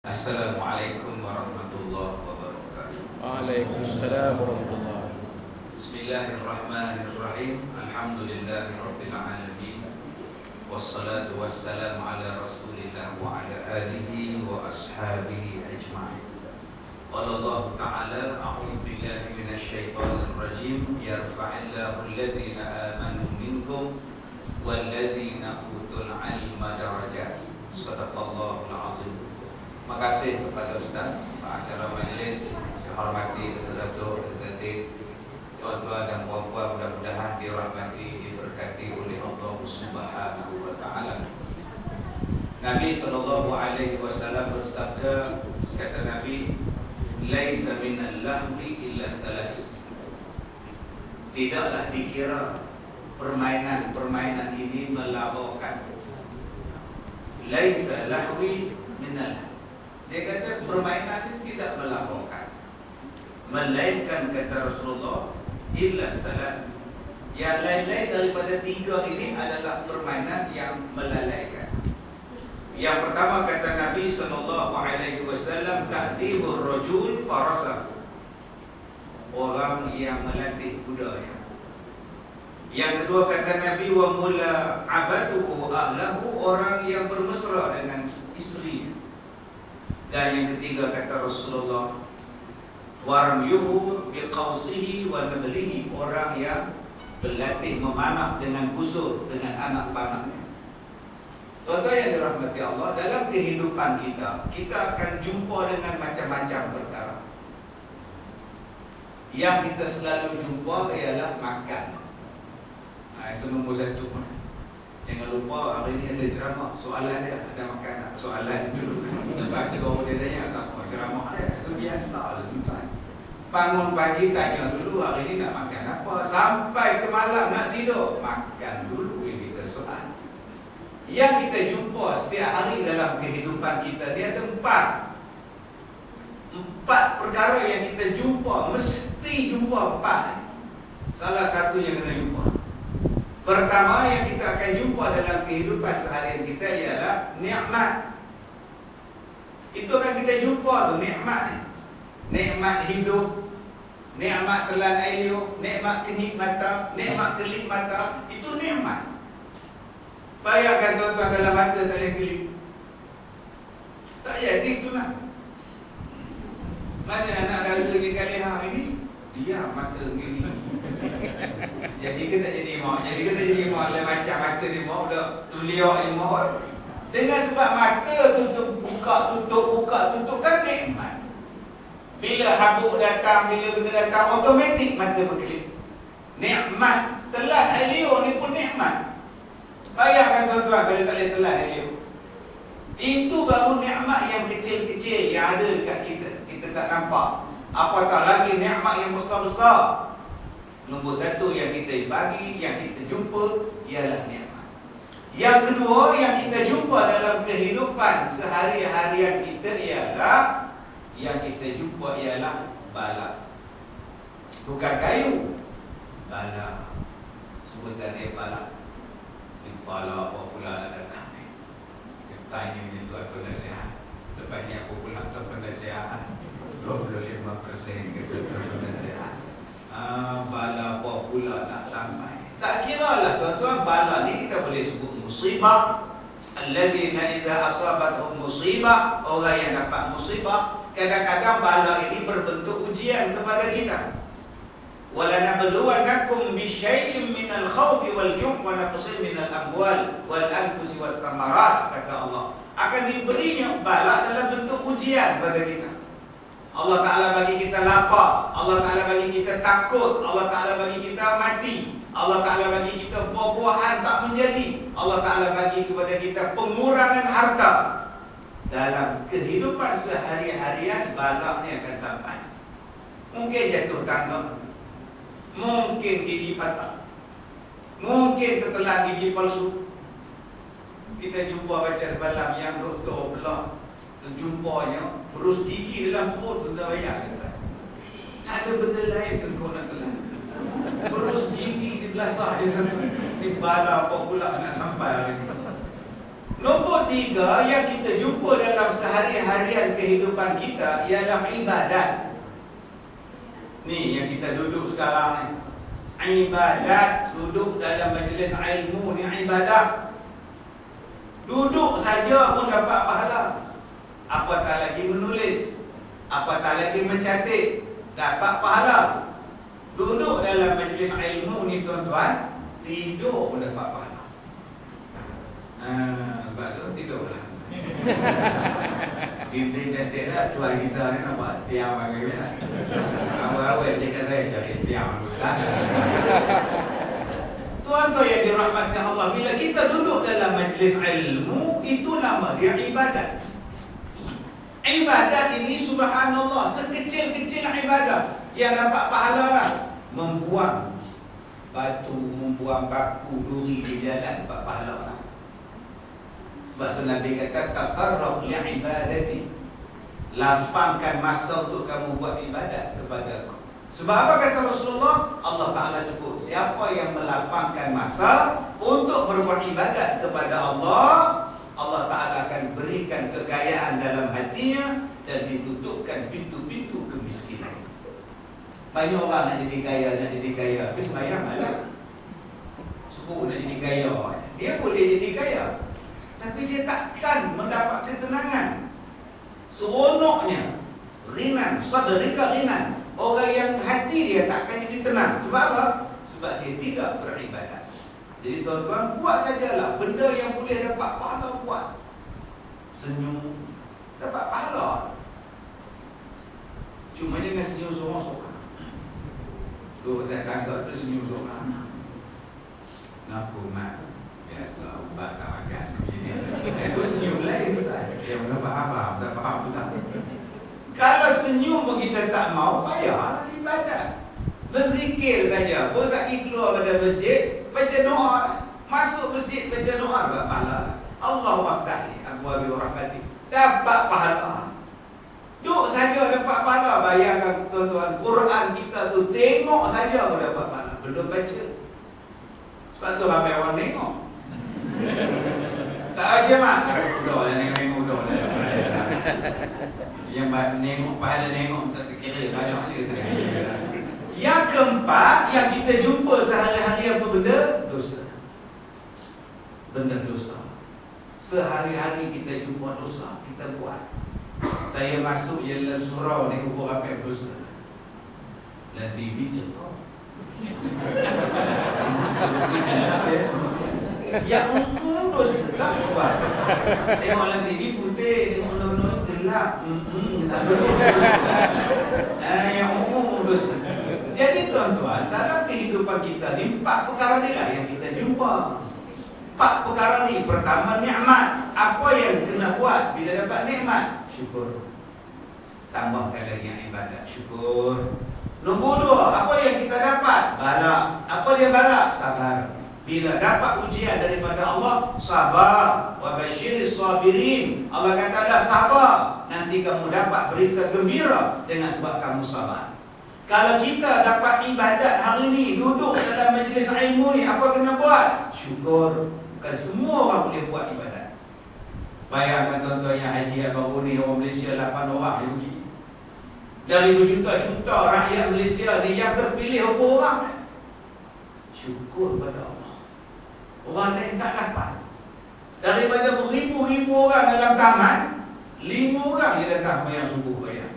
Assalamualaikum warahmatullahi wabarakatuh. Waalaikumsalam warahmatullahi. Bismillahirrahmanirrahim. Alhamdulillahirabbil alamin. Wassalatu wassalamu ala Rasulillah wa ala alihi wa ashabihi ajma'in. Qala Allah Ta'ala, a'udzu billahi minasyaitonir rajim. Yarfa'illahu alladhina amanu minkum walladzina utul 'ilma darajat. Shadaqallahul 'azim. Terima kasih kepada Ustaz, Pak Acara Majlis, saya hormati Datuk, Ketua, tuan-tuan dan puan-puan, mudah-mudahan dirahmati, diberkati oleh Allah Subhanahu wa Ta'ala. Nabi sallallahu alaihi wasallam bersabda, kata Nabi, laisa minal lahwi illa thalas. Tidaklah dikira permainan ini melabaukan. Laisa lahwi minal. Dia kata permainan ini tidak melabaukan, melainkan kata Rasulullah illa salat. Yang lain-lain daripada tiga ini adalah permainan yang melalaikan. Yang pertama kata Nabi sallallahu alaihi wasallam, ta'dibur rajul farasa, orang yang melatih kudanya. Yang kedua kata Nabi, wa mula abatuhu ahlahu, orang yang bermesra dengan isteri. Dan yang ketiga kata Rasulullah, warmyuhu biqausihi wa nablihi, orang yang berlatih memanah dengan busur, dengan anak panahnya. Tuan-tuan yang dirahmati Allah, dalam kehidupan kita akan jumpa dengan macam-macam perkara. Yang kita selalu jumpa ialah makan. Itu nombor satu. Jangan lupa hari ini ada ceramah. Soalan dia ada makanan. Soalan dulu. Lepas tu baru dia tanya siapa ceramah dia. Itu biasa lah tuan. Bangun pagi tanya dulu hari ini nak makan apa. Sampai ke malam nak tidur, makan dulu yang kita soal. Yang kita jumpa setiap hari dalam kehidupan kita, dia ada empat perkara yang kita jumpa. Mesti jumpa empat. Salah satu yang kena jumpa. Pertama yang kita akan jumpa dalam kehidupan seharian kita ialah nikmat. Itu akan kita jumpa tu, nikmat. Nikmat hidup, nikmat telan air, nikmat kenikmatan, nikmat kelip mata, itu nikmat. Bayangkan tuan-tuan kalau mata tak boleh kelip, tak jadi itulah. Mana anak dara lagi kali hari ini, dia mata gini. Jadi ke tak jadi mak? Jadi ke tak jadi mak? Macam mata ni mak dah tuliak ni mak. Dengan sebab mata tutup buka tutup kan nikmat. Bila habuk datang, bila benda datang, automatik mata berkelip. Nikmat. Telan air ni pun nikmat. Bayangkan tuan-tuan kalau tak boleh telan air. Itu baru nikmat yang kecil-kecil yang ada dekat kita. Kita tak nampak. Apatah lagi nikmat yang besar-besar. Nombor satu yang kita bagi, yang kita jumpa ialah nikmat. Yang kedua yang kita jumpa dalam kehidupan sehari-harian kita ialah, yang kita jumpa ialah bala. Bukan kayu, bala. Sebutan dia bala. Bala apa pula nak datang ni? Dia tanya ni tuan penasihat. Lepas ni aku pula tuan penasihat 25% kata tuan penasihat. Bala apa pula tak sampai. Tak kira lah tuan-tuan, bala ni kita boleh sebut musibah. Alladzina idza asabatuhum musibah, orang yang dapat musibah. Kadang-kadang bala ini berbentuk ujian kepada kita. Wala nabluwannakum bisyai'in minal khawfi wal ju' wa naqsin minal amwal wal anfusi wat thamarat, kata Allah. Akan diberinya bala dalam bentuk ujian kepada kita. Allah Ta'ala bagi kita lapar, Allah Ta'ala bagi kita takut, Allah Ta'ala bagi kita mati, Allah Ta'ala bagi kita buah-buahan tak menjadi, Allah Ta'ala bagi kepada kita pengurangan harta. Dalam kehidupan sehari-harian balak ni akan sampai. Mungkin jatuh tangga, mungkin gigi patah, mungkin tertelan gigi palsu. Kita jumpa baca semalam yang doktor belah, terjumpanya berus gigi dalam perut, tuan bayang tak? Ada benda lain ke kau nak telan? Berus gigi di belasah je. Di bala apa pula nak sampai hari ni? Nombor 3 yang kita jumpa dalam sehari-harian kehidupan kita ialah ibadat. Ni yang kita duduk sekarang ni, ibadat. Duduk dalam majlis ilmu ni ibadat. Duduk saja pun dapat pahala. Apatah lagi menulis, apatah lagi mencatat, dapat pahala. Duduk dalam majlis ilmu ni tuan-tuan, tidur pun dapat pahala. Sebab tu tidurlah. Kita cantik lah tuan kita ni nampak tiang bagi dia. Awal-awal cakap saya cari tiang dulu. Tuan-tuan yang dirahmati Allah, bila kita duduk dalam majlis ilmu, itu nama dia ibadat. Ibadat ini subhanallah, sekecil-kecil ibadat yang dapat pahala lah. Membuang batu, membuang paku, duri di jalan dapat pahala lah. Sebab tu Nabi kata tafarraq li'ibadati, lapangkan masa untuk kamu buat ibadat kepada aku. Sebab apa kata Rasulullah? Allah Ta'ala sebut, siapa yang melapangkan masa untuk berbuat ibadat kepada Allah, Allah Ta'ala akan berikan kekayaan dalam hatinya dan ditutupkan pintu-pintu kemiskinan. Banyak orang nak jadi kaya, tapi sembahyang malah suruh nak jadi kaya. Dia boleh jadi kaya, tapi dia takkan mendapat ketenangan. Seronoknya rinan, sadrika rinan. Orang yang hati dia takkan jadi tenang. Sebab apa? Sebab dia tidak beribadat. Jadi tuan-tuan, buat sajalah benda yang boleh dapat pahala, buat. Senyum, dapat pahala. Cuma jangan senyum sorang-sorang. Duduk atas tangga tu senyum sorang. Kenapa mak? Biasa ubat tak makan. Itu senyum lain tu tak? Yang tak faham, tak faham tu tak? Kalau senyum pun kita tak mau, payah ibadat. Berzikir saja. Pun sakit keluar pada masjid, baca doa. Masuk masjid, baca doa, dapat pahala. Allahu Akbar, abwabi rahmati, dapat pahala. Duduk saja dapat pahala. Bayangkan tuan-tuan, Quran kita tu tengok saja pun dapat pahala. Belum baca. Sebab tu ramai orang tengok. Tak aja mak. Udah lah, tengok udah lah. Yang nengok, pahala nengok, tak terkira banyak dia. Yang keempat, yang kita jumpa sehari-hari apa benda? Dosa. Benda dosa. Sehari-hari kita jumpa dosa, kita buat. Saya masuk dalam surau ni, kubur apa dosa. Dan TV cakap. Yang dosa tak buat. Tengok dalam TV putih, tengok nonton gelap. Yang umum dosa. Jadi tuan-tuan, dalam kehidupan kita ni 4 perkara ni lah yang kita jumpa. 4 perkara ni. Pertama, nikmat. Apa yang kena buat bila dapat nikmat? Syukur. Tambahkan lagi yang ibadat, syukur. Nombor 2, apa yang kita dapat? Bala. Apa dia bala? Sabar. Bila dapat ujian daripada Allah, sabar. Wa basyiris sabirin. Allah kata dah sabar, nanti kamu dapat berita gembira dengan sebab kamu sabar. Kalau kita dapat ibadat hari ni, duduk dalam majlis ilmu ni, apa kena buat? Syukur. Bukan semua orang boleh buat ibadat. Bayangkan tuan-tuan yang haji baru ni, orang Malaysia 8 orang yang pergi. Dari berjuta-juta rakyat Malaysia ni, yang terpilih berapa orang? Syukur pada Allah. Orang lain tak dapat. Daripada beribu-ribu orang dalam taman, 5 orang yang datang bayang subuh bayang.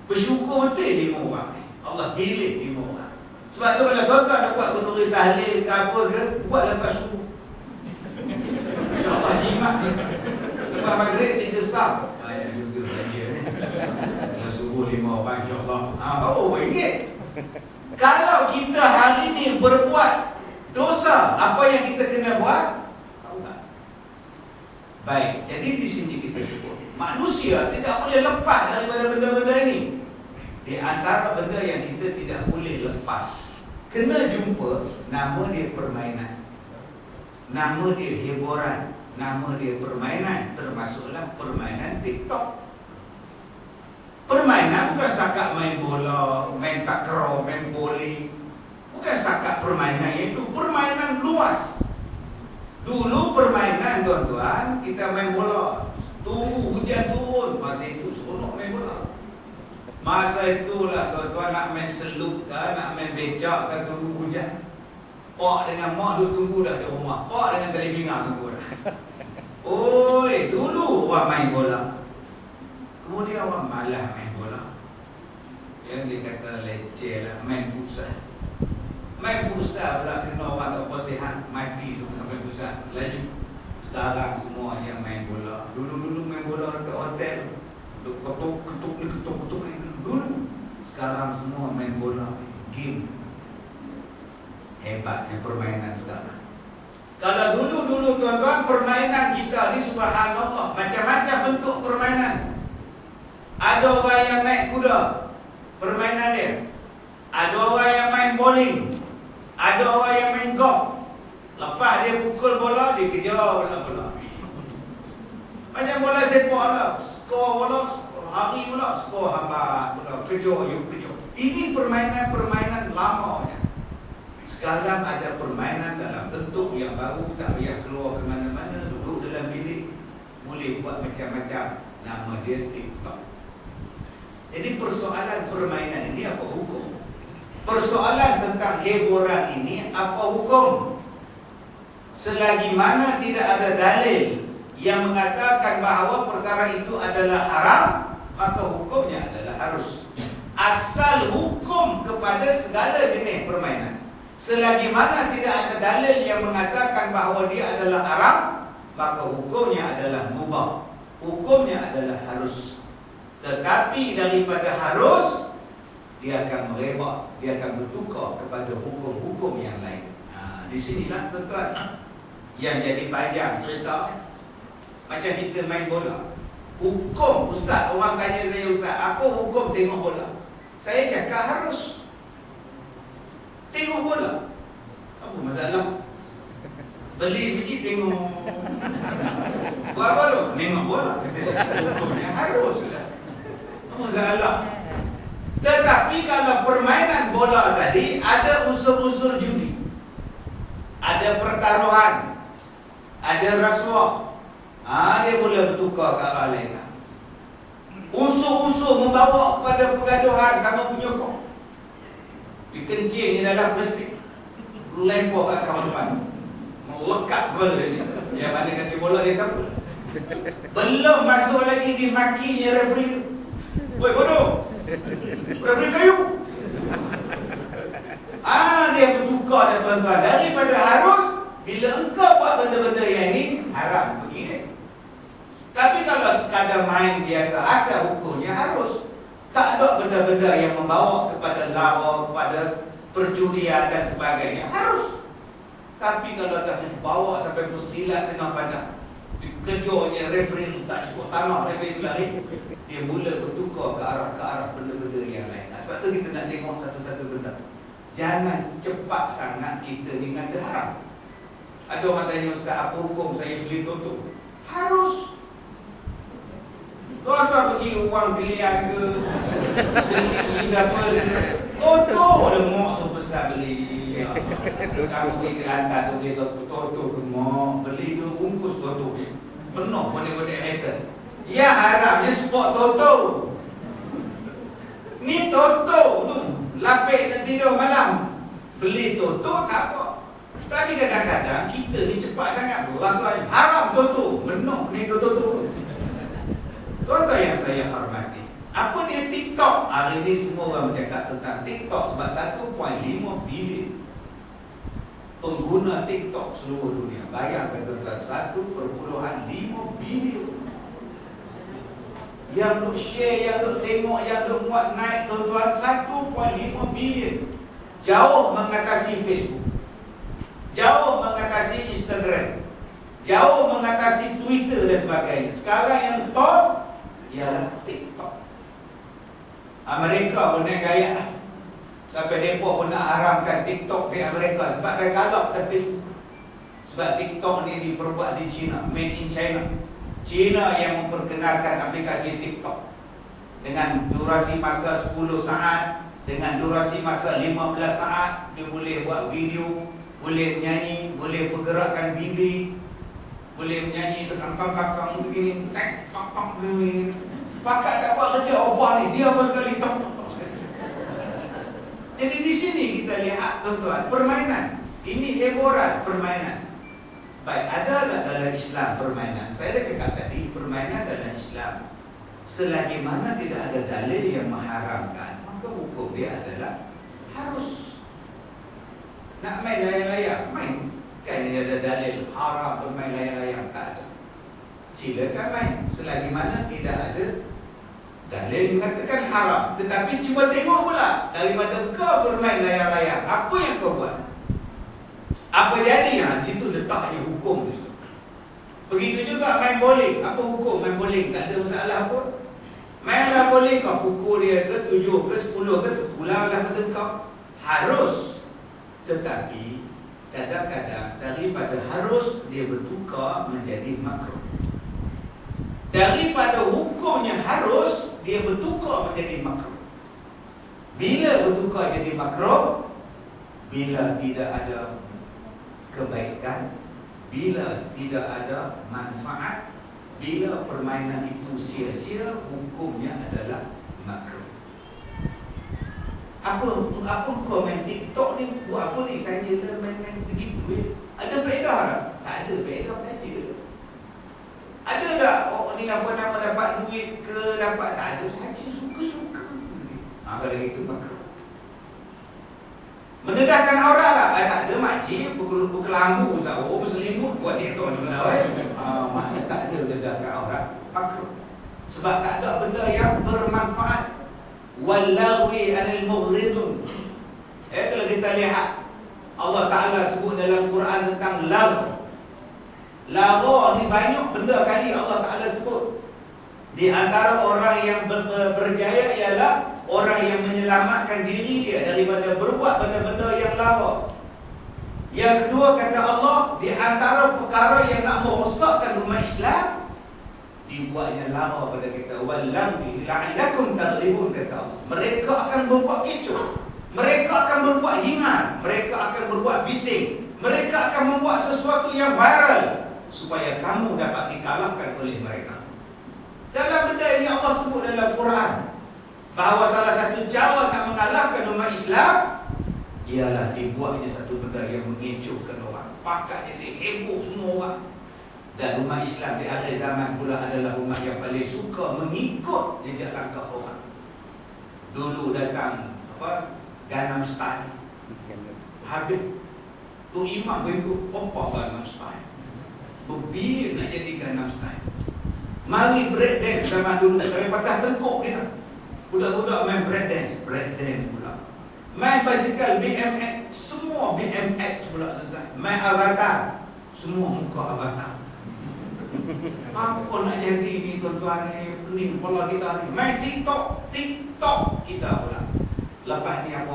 Bersyukur betul 5 orang ni. Allah pilih 5 orang. Sebab tu kalau tuan-tuan nak buat kenduri tahlil ke apa ke, buat lepas subuh. InsyaAllah jimat ni. Lepas maghrib 3 stam. Ayat juga saja ni. Kalau subuh 5 orang insyaAllah, baru RM1. Kalau kita hari ni berbuat dosa, apa yang kita kena buat? Taubat. Baik, jadi di sini kita sebut manusia tidak boleh lepas daripada benda-benda ini. Di antara benda yang kita tidak boleh lepas, kena jumpa, nama dia permainan, nama dia hiburan, nama dia permainan, termasuklah permainan TikTok. Permainan bukan setakat main bola, main takraw, main bowling. Bukan setakat permainan itu, permainan luas. Dulu permainan tuan-tuan, kita main bola. Tunggu hujan turun, masa itu seronok main bola. Masa itulah tuan-tuan nak main selup kan, nak main becak kan, tunggu hujan. Pak dengan mak dulu tunggu dah di rumah. Pak dengan telebingan tunggu dah. Oi, dulu orang main bola. Kemudian orang malas main bola. Yang dia kata leceh lah, main futsal. Main futsal pula kena orang tak posihan, mati tu kena main futsal. Laju. Sekarang semua yang main bola. Dulu-dulu main bola dekat hotel. Duk ketuk ni. Dulu. Sekarang semua main bola. Game. Hebatnya permainan sekarang. Kalau dulu tuan-tuan, permainan kita ni subhanallah, macam-macam bentuk permainan. Ada orang yang naik kuda, permainan dia. Ada orang yang main bowling. Ada orang yang main golf. Lepas dia pukul bola, dia kejar bola. Macam bola sepak lah. Skor bola, hari bola, skor hambat bola, kejar. Ini permainan lamanya. Sekarang ada permainan dalam bentuk yang baru, tak payah keluar ke mana-mana, duduk dalam bilik, boleh buat macam-macam. Nama dia TikTok. Jadi persoalan permainan ini apa hukum? Persoalan tentang hiburan ini apa hukum? Selagi mana tidak ada dalil yang mengatakan bahawa perkara itu adalah haram, maka hukumnya adalah harus. Asal hukum kepada segala jenis permainan, selagi mana tidak ada dalil yang mengatakan bahawa dia adalah haram, maka hukumnya adalah mubah. Hukumnya adalah harus. Tetapi daripada harus, dia akan merebak, dia akan bertukar kepada hukum-hukum yang lain. Di sinilah tuan-tuan yang jadi panjang cerita. Macam kita main bola. Hukum, ustaz, orang tanya saya, ustaz, apa hukum tengok bola? Saya cakap harus. Tengok bola. Apa masalah? Beli biji tengok. Buat apa tu? Tengok bola. Hukumnya harus lah. Apa masalah? Tetapi kalau permainan bola tadi ada unsur-unsur judi, ada pertaruhan, ada rasuah, dia boleh bertukar ke arah lain. Unsur-unsur membawa kepada pergaduhan sama penyokong. Dikencing di dalam plastik, lempar kat kawan depan, melekat kepala dia. Yang mana kaki bola dia kabur. Belum masuk lagi dimakinya referee. Woi bodoh, referee kayu. Dia bertukar dan tuan-tuan. Daripada harus, bila engkau buat benda-benda yang ini, haram begini. Tapi kalau sekadar main biasa, asal hukumnya harus. Tak ada benda-benda yang membawa kepada lawa, kepada perjudian dan sebagainya. Harus. Tapi kalau dah membawa sampai bersilat tengah padang, dikejarnya referee tak cukup tanah, referee lari, dia mula bertukar ke arah benda-benda yang lain. Sebab tu kita nak tengok satu-satu benda. Jangan cepat sangat kita dengan haram. Ada orang tanya, ustaz, apa hukum saya beli toto? Harus. Tuan-tuan pergi uang pilihan ke, beli apa, toto lemok sebesar beli. Kamu pergi ke lantai tu beli toto ke lemok, beli tu bungkus toto ni. Penuh benda-benda hater. Ya haramnya sport toto. Ni toto tu, lapik dan tidur malam. Beli toto tak apa. Tapi kadang-kadang kita ni cepat sangat rasanya haram toto, menuk ni toto. Tuan-tuan yang saya hormati, apa dia TikTok? Hari ini semua orang bercakap tentang TikTok sebab 1.5 bilion pengguna TikTok seluruh dunia. Bayangkan tuan-tuan, 1.5 bilion. Yang duk share, yang duk tengok, yang duk buat naik tuan-tuan, 1.5 bilion. Jauh mengatasi Facebook, jauh mengatasi Instagram, jauh mengatasi Twitter dan sebagainya. Sekarang yang top ialah TikTok. Amerika pun naik gaya lah. Sampai mereka pun nak haramkan TikTok di Amerika. Sebab dah galak tapi sebab TikTok ni diperbuat di China, made in China. China yang memperkenalkan aplikasi TikTok dengan durasi masa 10 saat, dengan durasi masa 15 saat. Dia boleh buat video boleh menyanyi, boleh pergerakan bibir, boleh menyanyi tekan kakak begini, tak begini. Pakat tak buat kerja Allah ni, dia apa sekali tak. Jadi di sini kita lihat tuan-tuan, permainan. Ini hiburan, permainan. Baik, ada tak dalam Islam permainan? Saya dah cakap tadi, permainan dalam Islam, selagi mana tidak ada dalil yang mengharamkan, maka hukum dia adalah harus. Nak main layang-layang, main. Kan dia ada dalil haram bermain layang-layang, tak ada. Silakan main, selagi mana tidak ada dalil mengatakan haram. Tetapi cuba tengok pula, daripada kau bermain layang-layang, apa yang kau buat? Apa jadi? Situ letaknya hukum tu. Begitu juga main bowling. Apa hukum main bowling? Tak ada masalah pun. Mainlah bowling, kau pukul dia ke 7 ke 10 ke, pulanglah pada kau. Harus. Tetapi kadang-kadang daripada harus, dia bertukar menjadi makruh. Daripada hukumnya harus, dia bertukar menjadi makruh. Bila bertukar jadi makruh? Bila tidak ada kebaikan, bila tidak ada manfaat, bila permainan itu sia-sia, hukumnya adalah makruh. Apa kau main TikTok ni, buat apa ni, saja dah main-main begitu. Ada faedah tak? Tak ada faedah saja. Ada tak ni apa nama dapat duit ke, dapat, tak ada, saja suka-suka. Kalau itu makruh. Mendedahkan aurat tak? Tak ada, makcik pukul lampu tak, berselimut buat TikTok juga lah. Maknanya tak ada mendedahkan aurat, makruh. Sebab tak ada benda yang bermanfaat. Wallahi anil mughridun. Kalau kita lihat, Allah Ta'ala sebut dalam Quran tentang lagh. Lagh ni banyak benda kali Allah Ta'ala sebut. Di antara orang yang berjaya ialah orang yang menyelamatkan diri dia daripada berbuat benda-benda yang lagh. Yang kedua, kata Allah, di antara perkara yang nak merosakkan umat Islam, dibuatnya lagh pada kita. Wallahi la'allakum taghlibun, kata Allah. Mereka akan berbuat kecoh, mereka akan berbuat hingan, mereka akan berbuat bising, mereka akan membuat sesuatu yang viral supaya kamu dapat dikalahkan oleh mereka. Dalam benda ini Allah sebut dalam Quran bahawa salah satu cara nak mengalahkan umat Islam ialah dibuatnya satu benda yang mengecohkan orang, pakat jadi heboh semua orang. Dan umat Islam di akhir zaman pula adalah umat yang paling suka mengikut jejak langkah orang. Dulu datang Gangnam Style, habis tu imam berikut Gangnam Style, berpilih nak jadi Gangnam Style. Mari breakdance zaman dulu, sampai patah tengkuk kita. Budak-budak main breakdance pula. Main basikal BMX, semua BMX pula tuan. Main avatar, semua muka avatar. Apa nak jadi ni tuan-tuan ni, kepala kita ni. Main TikTok kita pula. Lepas ni apa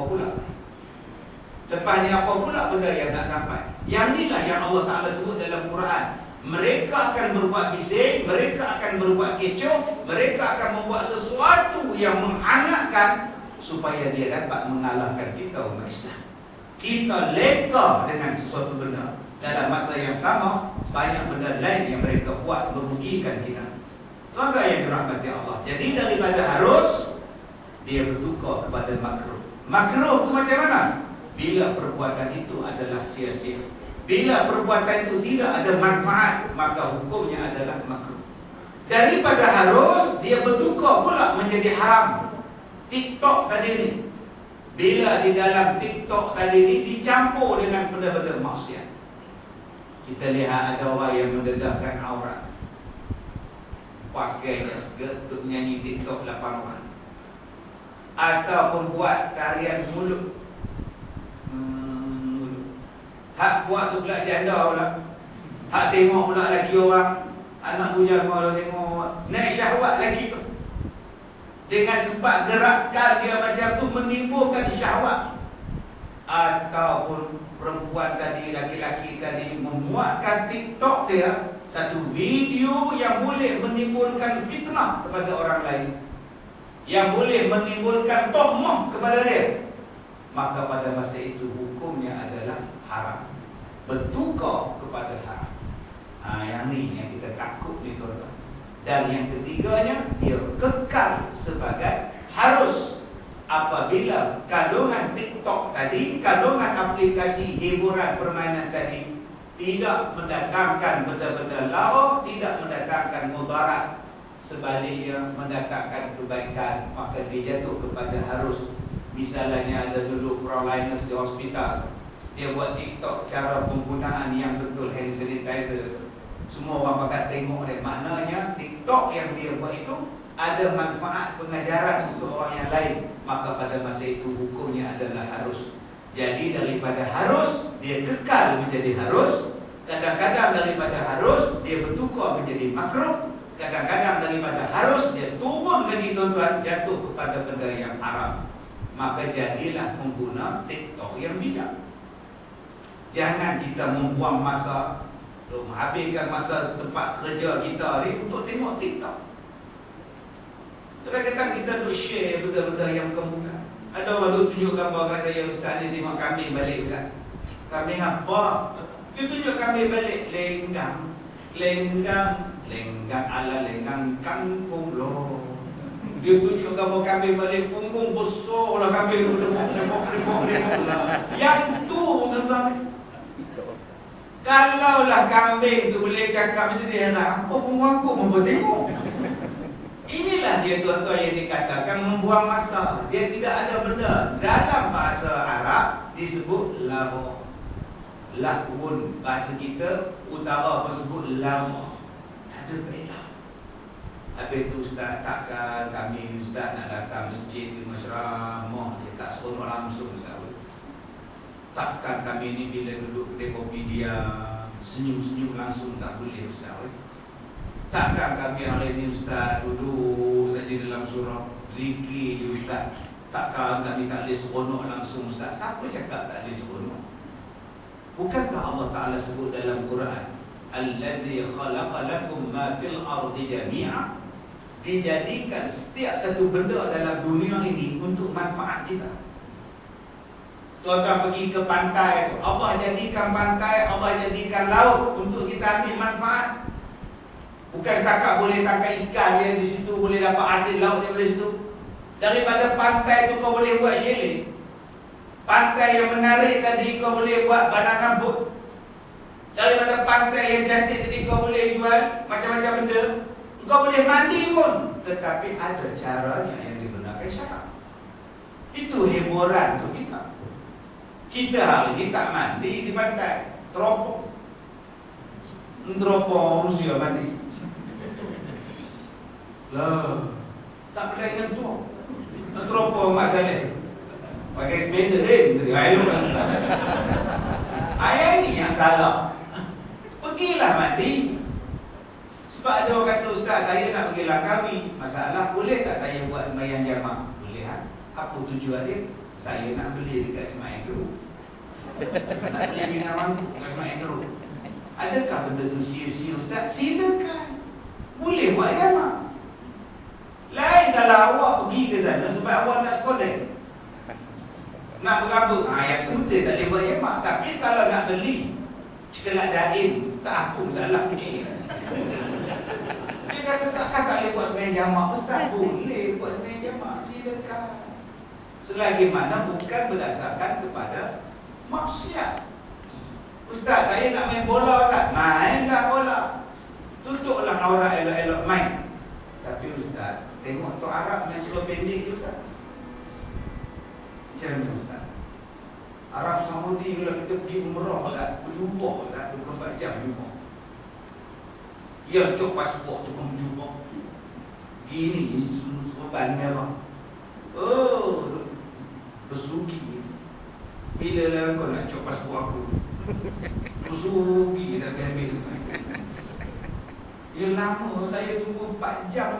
pula? Benda yang tak sampai. Yang inilah yang Allah Ta'ala sebut dalam Quran. Mereka akan berbuat bising, mereka akan berbuat kecoh, mereka akan membuat sesuatu yang menghangatkan supaya dia dapat mengalahkan kita umat Islam. Kita leka dengan sesuatu benda. Dalam masa yang sama, banyak benda lain yang mereka buat merugikan kita. Tuan-tuan yang dirahmati Allah. Jadi daripada harus, dia bertukar kepada makruh. Makruh itu macam mana? Bila perbuatan itu adalah sia-sia, bila perbuatan itu tidak ada manfaat, maka hukumnya adalah makruh. Daripada harus, dia bertukar pula menjadi haram. TikTok tadi ni, bila di dalam TikTok tadi ni dicampur dengan benda-benda maksiat. Kita lihat ada orang yang mendedahkan aurat, pakai skirt untuk menyanyi TikTok 8 orang, ataupun buat tarian mulut. Hak buat tu pula janda pula. Hak tengok pula lagi orang, anak bujang kalau tengok, naik syahwat lagi tu. Dengan sebab gerakan dia macam tu menimbulkan syahwat. Ataupun perempuan tadi, laki-laki tadi membuatkan TikTok dia satu video yang boleh menimbulkan fitnah kepada orang lain, yang boleh menimbulkan tuhmah kepada dia, maka pada masa itu hukumnya adalah haram. bertukar kepada haram. Yang ni yang kita takut ni tuan-tuan. Dan yang ketiganya, dia kekal sebagai harus. Apabila kandungan TikTok tadi, kandungan aplikasi hiburan permainan tadi tidak mendatangkan benda-benda lara, tidak mendatangkan mudarat, sebaliknya mendatangkan kebaikan, maka dia jatuh kepada harus. Misalnya ada dulu proliners di hospital, dia buat TikTok cara penggunaan yang betul hand sanitizer. Semua orang bakal tengok dia. Maknanya TikTok yang dia buat itu ada manfaat pengajaran untuk orang yang lain. Maka pada masa itu hukumnya adalah harus. Jadi daripada harus, dia kekal menjadi harus. Kadang-kadang daripada harus, dia bertukar menjadi makruh. Kadang-kadang daripada harus, dia turun lagi tuan-tuan, jatuh kepada benda yang haram. Maka jadilah pengguna TikTok yang bijak. Jangan kita membuang masa, menghabiskan masa tempat kerja kita ni untuk tengok TikTok. Kadang-kadang kita duk share benda-benda yang bukan. Ada orang tu tunjuk gambar kat saya, ustaz ni tengok kambing balik ustaz. Kambing apa? Dia tunjuk kambing balik, lenggang. Lenggang ala lenggang kangkung loh. Dia tunjuk gambar kambing balik, punggung besar lah kambing tu, remok lah. Yang tu tuan-tuan. Kalaulah kambing tu boleh cakap macam dia nak, apa punggung aku mau tengok. Inilah dia tuan-tuan yang dikatakan membuang masa. Dia tidak ada benda. Dalam bahasa Arab disebut lahu. Lahun, bahasa kita utara disebut lama. Tak ada faedah. Habis tu ustaz, takkan kami ustaz nak datang masjid di Masyramah, dia tak seronok langsung ustaz. Takkan kami ni bila duduk kedai kopi dia senyum-senyum langsung, tak boleh ustaz. Takkan kami hari ini ustaz duduk saja dalam surah zikir je ustaz. Takkan kami tak boleh seronok langsung ustaz. Siapa cakap tak boleh seronok? Bukankah Allah Ta'ala sebut dalam Quran, Alladhi khalaqa lakum ma fil ardi jami'a, dijadikan setiap satu benda dalam dunia ini untuk manfaat kita. Tuan-tuan pergi ke pantai, Allah jadikan pantai, Allah jadikan laut untuk kita ambil manfaat. Bukan kakak boleh tangkap ikan dia di situ, boleh dapat hasil laut dia dari situ. Daripada pantai tu kau boleh buat yeling. Pantai yang menarik tadi kau boleh buat banana boat. Daripada pantai yang cantik tadi kau boleh jual macam-macam benda. Kau boleh mandi pun. Tetapi ada caranya yang digunakan syarak. Itu hiburan untuk kita. Kita hari ini tak mandi di pantai, teropong. Teropong Rusia mandi. Lah, tak pernah ingat tu. Teropong Mak Saleh pakai sepeda dari air. Ayah ni yang salah. Pergilah mandi. Sebab ada orang kata, ustaz saya nak pergi Langkawi. Masalah, boleh tak saya buat sembahyang jamak? Boleh kan? Apa tujuan dia? Saya nak beli dekat sembahyang Geruk. Nak beli minat mampu dekat sembahyang Geruk. Adakah benda tu sia-sia ustaz? Silakan. Boleh buat jamak. Lain kalau awak pergi ke sana sebab awak nak sekolah, nak berapa? Yang tu dia tak boleh buat jamak. Tapi kalau nak beli cekelat daim, tak apa salah. Dia kata takkan tak boleh buat sembahyang jamak. Ustaz boleh buat sembahyang jamak. Silakan. Selagi mana bukan berdasarkan kepada maksiat. Ustaz saya nak main bola tak? Mainlah bola. Tutuplah aurat elok-elok main. Tapi ustaz, tengok tok Arab yang seluar pendek je ustaz. Macam mana ustaz? Arab Saudi kalau kita pergi umrah ustaz, berjumpa ustaz, 24 jam jumpa. Ya, cok pasport tu pun jumpa. Gini, serban merah. Oh, bersugi. Bila lah kau nak cok pasport aku? Bersugi tak habis. Ya lama, saya tunggu 4 jam.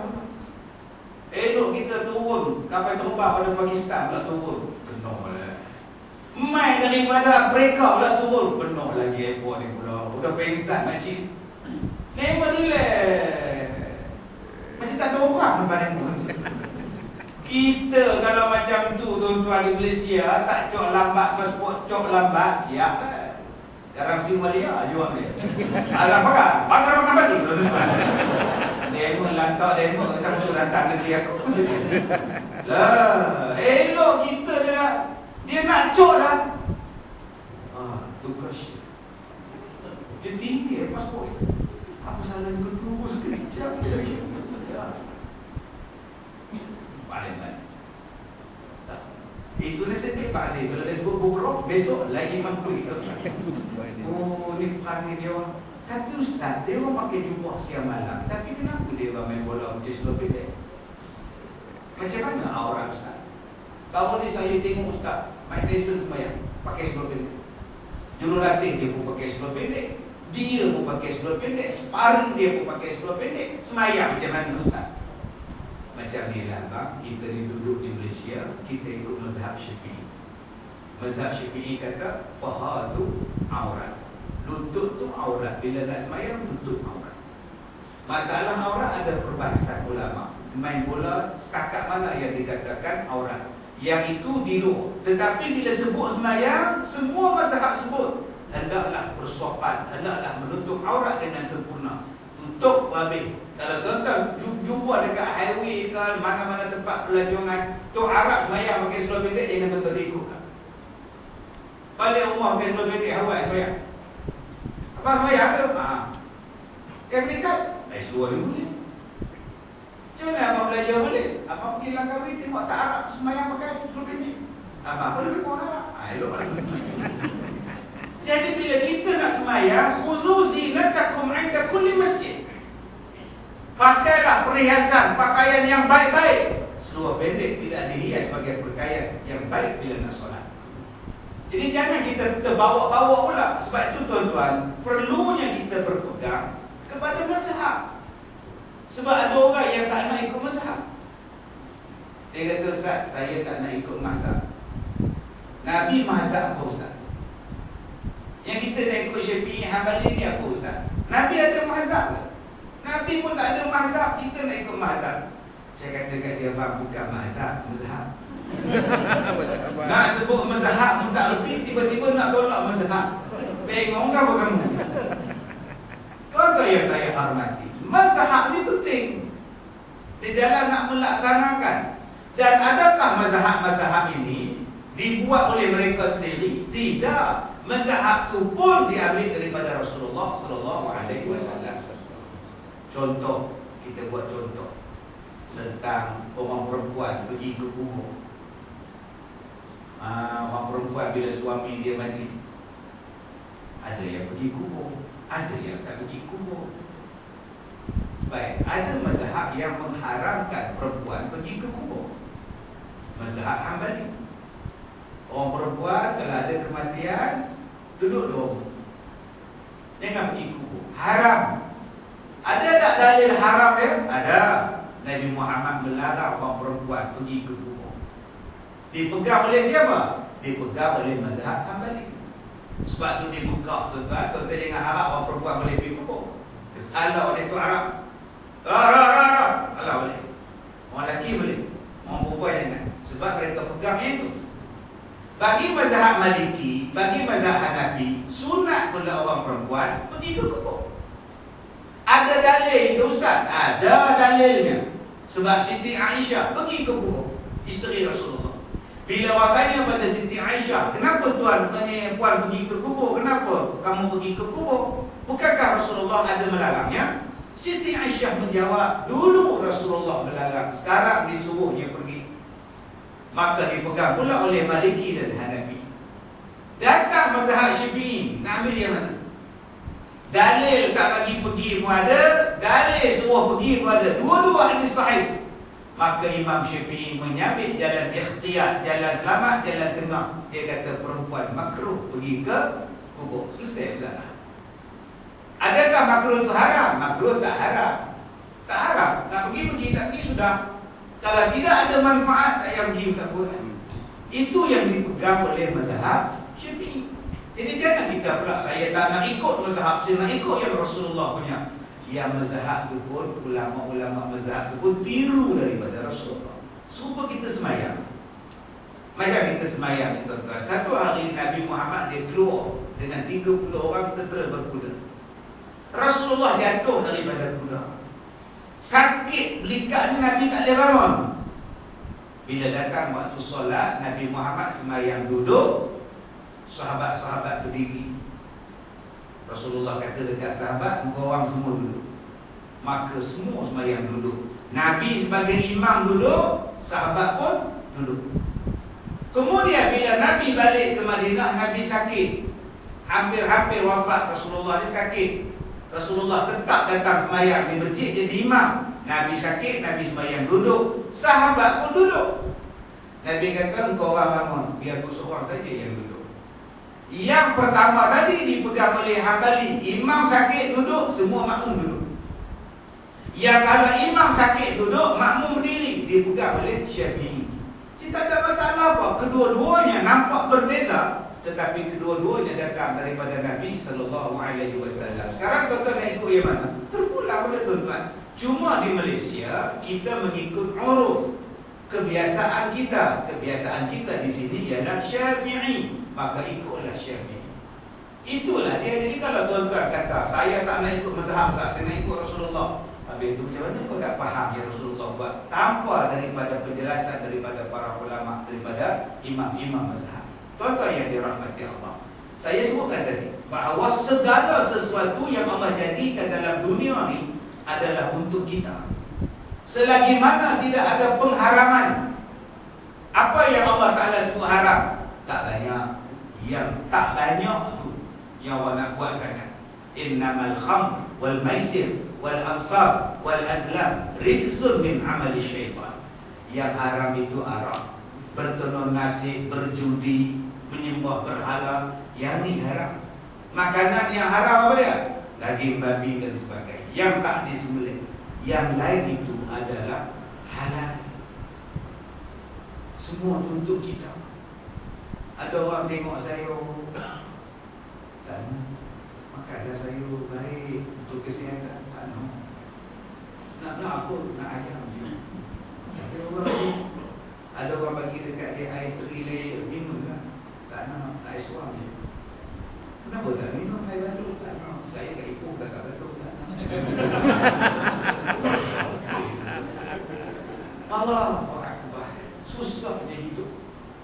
Elok kita turun kapal terbang pada Pakistan pula turun. Penuh lah. Mai daripada Afrika pula turun. Penuh lagi airport ni pula. Udah pengsan makcik. Memang relax. Macam tak ada orang depan ni. Kita kalau macam tu tuan-tuan di Malaysia, tak cok lambat pasport, cok lambat siap kan. Garam si Malia jual dia. Alam bakar makan baju. Demo lantak demo sama datang negeri aku. Lah, elok kita dia nak cok dah. Tu crush. Dia tinggi pasport. Apa salah dengan terus sekejap dia. Paling. Itu nasib Pak Ali. Kalau dia sebut bukrok, besok lagi mampu itu. Oh, ni perangai dia orang. Tapi Ustaz, dia orang pakai jubah siang malam. Tapi kenapa dia main bola macam seluar pendek? Macam mana orang Ustaz? Kalau ni saya tengok Ustaz, Mike Tyson semayang, pakai seluar pendek. Jurulatih dia pun pakai seluar pendek. Dia pun pakai seluar pendek. Sparring dia pun pakai seluar pendek. Semayang macam mana Ustaz? Macam ni lah bang, kita ni duduk di Malaysia, kita ikut mazhab Syafi'i. Mazhab Syafi'i kata paha tu aurat, lutut tu aurat. Bila nak semayang, lutut aurat. Masalah aurat ada perbahasan ulama. Main bola, setakat mana yang dikatakan aurat, yang itu di luar. Tetapi bila sebut semayang, semua mazhab sebut hendaklah bersopan, hendaklah menutup aurat dengan sempurna. Tutup habis. Kalau tuan-tuan jumpa dekat highway ke mana-mana tempat pelajuan, tu Arab semayang pakai seluar pendek, jangan tuan-tuan ikutlah. Balik rumah pakai seluar pendek, awak semayang. Apa semayang tu? Kan dekat, naik seluar dia boleh. Macam mana abang belajar boleh? Abang pergi Langkawi tengok tak Arab semayang pakai seluar pendek. Abang boleh pergi orang Arab. Elok lah. Jadi bila kita nak semayang, khuzu zinatakum 'inda kulli masjid. Pakailah perhiasan, pakaian yang baik-baik. Seluar pendek tidak dihias sebagai pakaian yang baik bila nak solat. Jadi jangan kita terbawa-bawa pula. Sebab itu tuan-tuan, perlunya kita berpegang kepada mazhab. Sebab ada orang yang tak nak ikut mazhab. Dia kata, Ustaz, saya tak nak ikut mazhab. Nabi mazhab apa Ustaz? Yang kita nak ikut Syafi'i, Hanbali ni apa Ustaz? Nabi ada mazhab ke? Nabi pun tak ada mazhab, kita nak ikut mazhab. Saya kata kat dia, bang, bukan mazhab. Nak sebut mazhab pun tak lebih, tiba-tiba nak tolak mazhab. Bengong kan kamu? Tuan-tuan yang saya hormati, mazhab ni penting di dalam nak melaksanakan. Dan adakah mazhab-mazhab ini dibuat oleh mereka sendiri? Tidak. Mazhab itu pun diambil daripada Rasulullah SAW. Contoh, kita buat contoh tentang orang perempuan pergi ke kubur. Orang perempuan bila suami dia mati, ada yang pergi kubur, ada yang tak pergi kubur. Baik, ada mazhab yang mengharamkan perempuan pergi ke kubur. Mazhab Hanbali. Orang perempuan kalau ada kematian, duduk di rumah, jangan pergi kubur. Haram. Ada tak dalil haram dia? Ada. Nabi Muhammad melarang orang perempuan pergi ke kubur. Dipegang oleh siapa? Dipegang oleh mazhab Hanbali. Sebab tu dibuka tuan-tuan. Tuan-tuan jangan harap orang perempuan boleh pergi kubur. Kalau oleh tu Arab, Allah boleh. Orang lelaki boleh, orang perempuan jangan. Sebab mereka pegang itu. Bagi mazhab Maliki, bagi mazhab Hanafi, sunat pula orang perempuan pergi ke kubur. Ada dalil itu Ustaz? Ada dalilnya. Sebab Siti Aisyah pergi ke kubur, isteri Rasulullah. Bila wakanya pada Siti Aisyah, kenapa tuan tanya puan pergi ke kubur? Kenapa kamu pergi ke kubur? Bukankah Rasulullah ada melarangnya? Siti Aisyah menjawab, dulu Rasulullah melarang, sekarang disuruhnya pergi. Maka dipegang pula oleh Maliki dan Hanafi. Datang mazhab Syafi'i, nak ambil yang mana? Dalil tak bagi pergi pun ada, dalil suruh pergi pun ada. Dua-dua hadis sahih. Maka Imam Syafi'i menyambil jalan ikhtiar, jalan selamat, jalan tengah. Dia kata perempuan makruh pergi ke kubur. Selesai pula. Adakah makruh itu haram? Makruh tak haram. Tak haram. Nak pergi, tak pergi sudah. Kalau tidak ada manfaat, tak payah pergi tak boleh. Itu yang dipegang oleh mazhab Syafi'i. Jadi jangan kita pula, saya tak nak ikut mazhab, saya nak ikut yang Rasulullah punya. Yang mazhab itu pun, ulama-ulama mazhab itu pun tiru daripada Rasulullah. Supaya kita semayang. Macam kita semayang, tuan-tuan. Satu hari Nabi Muhammad dia keluar dengan 30 orang tentera berkuda. Rasulullah jatuh daripada kuda. Sakit belikat Nabi tak boleh bangun. Bila datang waktu solat, Nabi Muhammad sembahyang duduk, sahabat-sahabat berdiri. Rasulullah kata dekat sahabat, "Engkau orang semua duduk." Maka semua sembahyang duduk. Nabi sebagai imam duduk, sahabat pun duduk. Kemudian bila Nabi balik ke Madinah, Nabi sakit. Hampir-hampir wafat. Rasulullah ni sakit. Rasulullah tetap datang sembahyang di masjid jadi imam. Nabi sakit, Nabi sembahyang duduk, sahabat pun duduk. Nabi kata, "Engkau orang bangun, biar aku seorang saja yang duduk." Yang pertama tadi dipegang oleh Hambali. Imam sakit duduk, semua makmum duduk. Yang kalau imam sakit duduk, makmum berdiri, dipegang oleh Syafi'i. Kita tak masalah apa, kedua-duanya nampak berbeza, tetapi kedua-duanya datang daripada Nabi SAW. Sekarang tuan-tuan nak ikut yang mana? Terpulang pada tuan-tuan. Cuma di Malaysia kita mengikut uruf kebiasaan kita. Kebiasaan kita di sini ialah Syafi'i, maka ikutlah Syafi'i. Itulah dia. Jadi kalau tuan-tuan kata saya tak nak ikut mazhab, saya nak ikut Rasulullah, habis itu macam mana kau tak faham yang Rasulullah buat tanpa daripada penjelasan daripada para ulama, daripada imam-imam mazhab. Tuan-tuan yang dirahmati Allah, saya sebutkan tadi bahawa segala sesuatu yang Allah jadikan dalam dunia ni adalah untuk kita. Selagi mana tidak ada pengharaman, apa yang Allah Ta'ala sebut haram, tak banyak. Yang tak banyak tu yang Allah nak buat sangat. Innamal khamr wal maisir wal ansab wal azlam rizqun min amali syaitan. Yang haram itu arak, bertenun nasib, berjudi, menyembah berhala. Yang ni haram. Makanan yang haram apa dia? Daging babi dan sebagainya, yang tak disembelih. Yang lain itu adalah halal. Semua untuk kita. Ada orang tengok sayur, tak nak. Makanlah sayur baik untuk kesihatan, tak nak. Nak apa? Nak ayam je. Ada orang bagi dekat dia air teri, minum lah. Tak nak, air suam je. Kenapa tak minum air batu? Tak nak. Saya kat Ipoh kat batu, tak nak. Allah Akbar. Susah je hidup.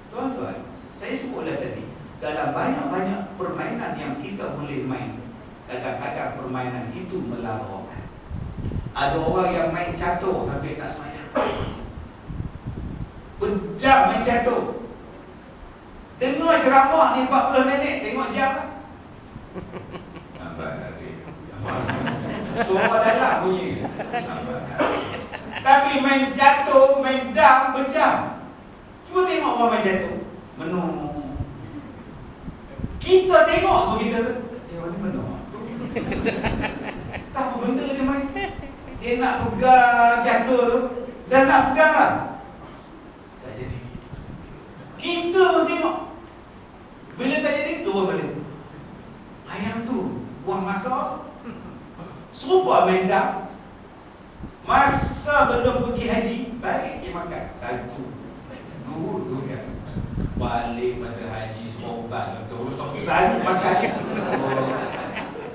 Tuan-tuan, saya sebutlah tadi, dalam banyak-banyak permainan yang kita boleh main, kadang-kadang permainan itu melalukan. Ada orang yang main catur sampai tak semayang, berjam main catur. Dengar ceramah ni 40 minit, tengok jam lah. Suara dalam bunyi. Tapi main jatuh, main dam berjam. Cuba tengok orang main jatuh, menung. Kita tengok pun kita, dia ni menung. Tak apa benda dia main. Dia nak pegang jatuh tu, dan nak pegang lah, tak jadi. Kita pun tengok. Bila tak jadi, turun balik. Ayam tu buang masa, serupa main dam. Masa belum pergi haji, balik dia makan satu dulu kan. Balik pada haji sobat terus selalu makan.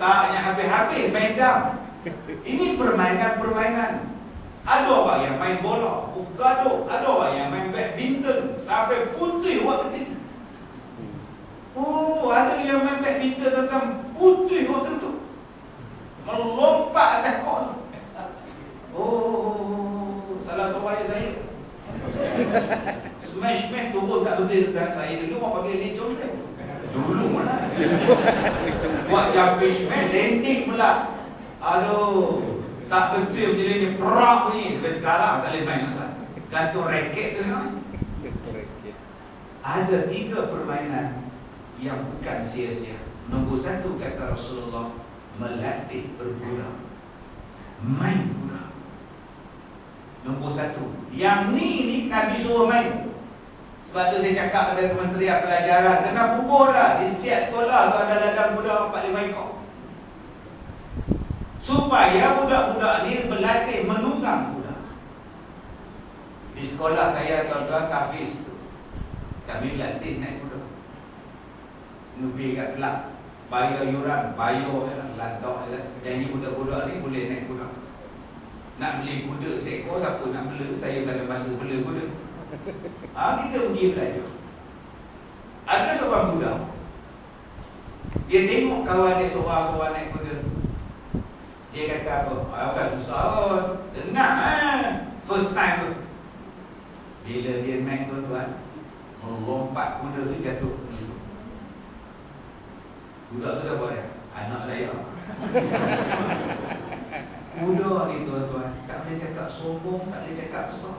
Tak yang habis-habis main dam. Ini permainan-permainan. Ada orang yang main bola, gaduh. Ada orang yang main badminton sampai putih waktu itu. Oh, ada yang main badminton tentang putih waktu itu, melompat atas kok. Oh, salah seorang saya. Smash turun tak betul dekat saya. Dulu orang panggil ni jom. Dulu mana? Buat jumping smash, landing pula. Aduh, tak betul jadi ni perak ni. Sampai sekarang tak boleh main tak. Gantung raket sekarang. Ada 3 permainan yang bukan sia-sia. Nombor 1 kata Rasulullah, melatih bergurau, main gurau. Nombor 1. Yang ni Nabi suruh main. Sebab tu saya cakap pada Kementerian Pelajaran, kena kubur lah. Di setiap sekolah tu ada ladang budak 4-5 ekor, supaya budak-budak ni berlatih menunggang kuda. Di sekolah saya tuan-tuan Hafiz tu, kami latih naik kuda. Nubi kat kelab. bayar yuran, bayar lantak. Jadi budak-budak ni boleh naik kuda. Nak beli kuda seekor, siapa nak bela? Saya tak ada masa bela kuda. Kita pergi belajar. Ada seorang budak, dia tengok kawan dia seorang-seorang naik kuda. Dia kata apa? Bukan susah, tenang first time tu. Bila dia naik tuan-tuan, melompat kuda tu jatuh. Budak tu siapa dia? Anak saya. Budak ni tuan-tuan, tak boleh cakap sombong, tak boleh cakap besar.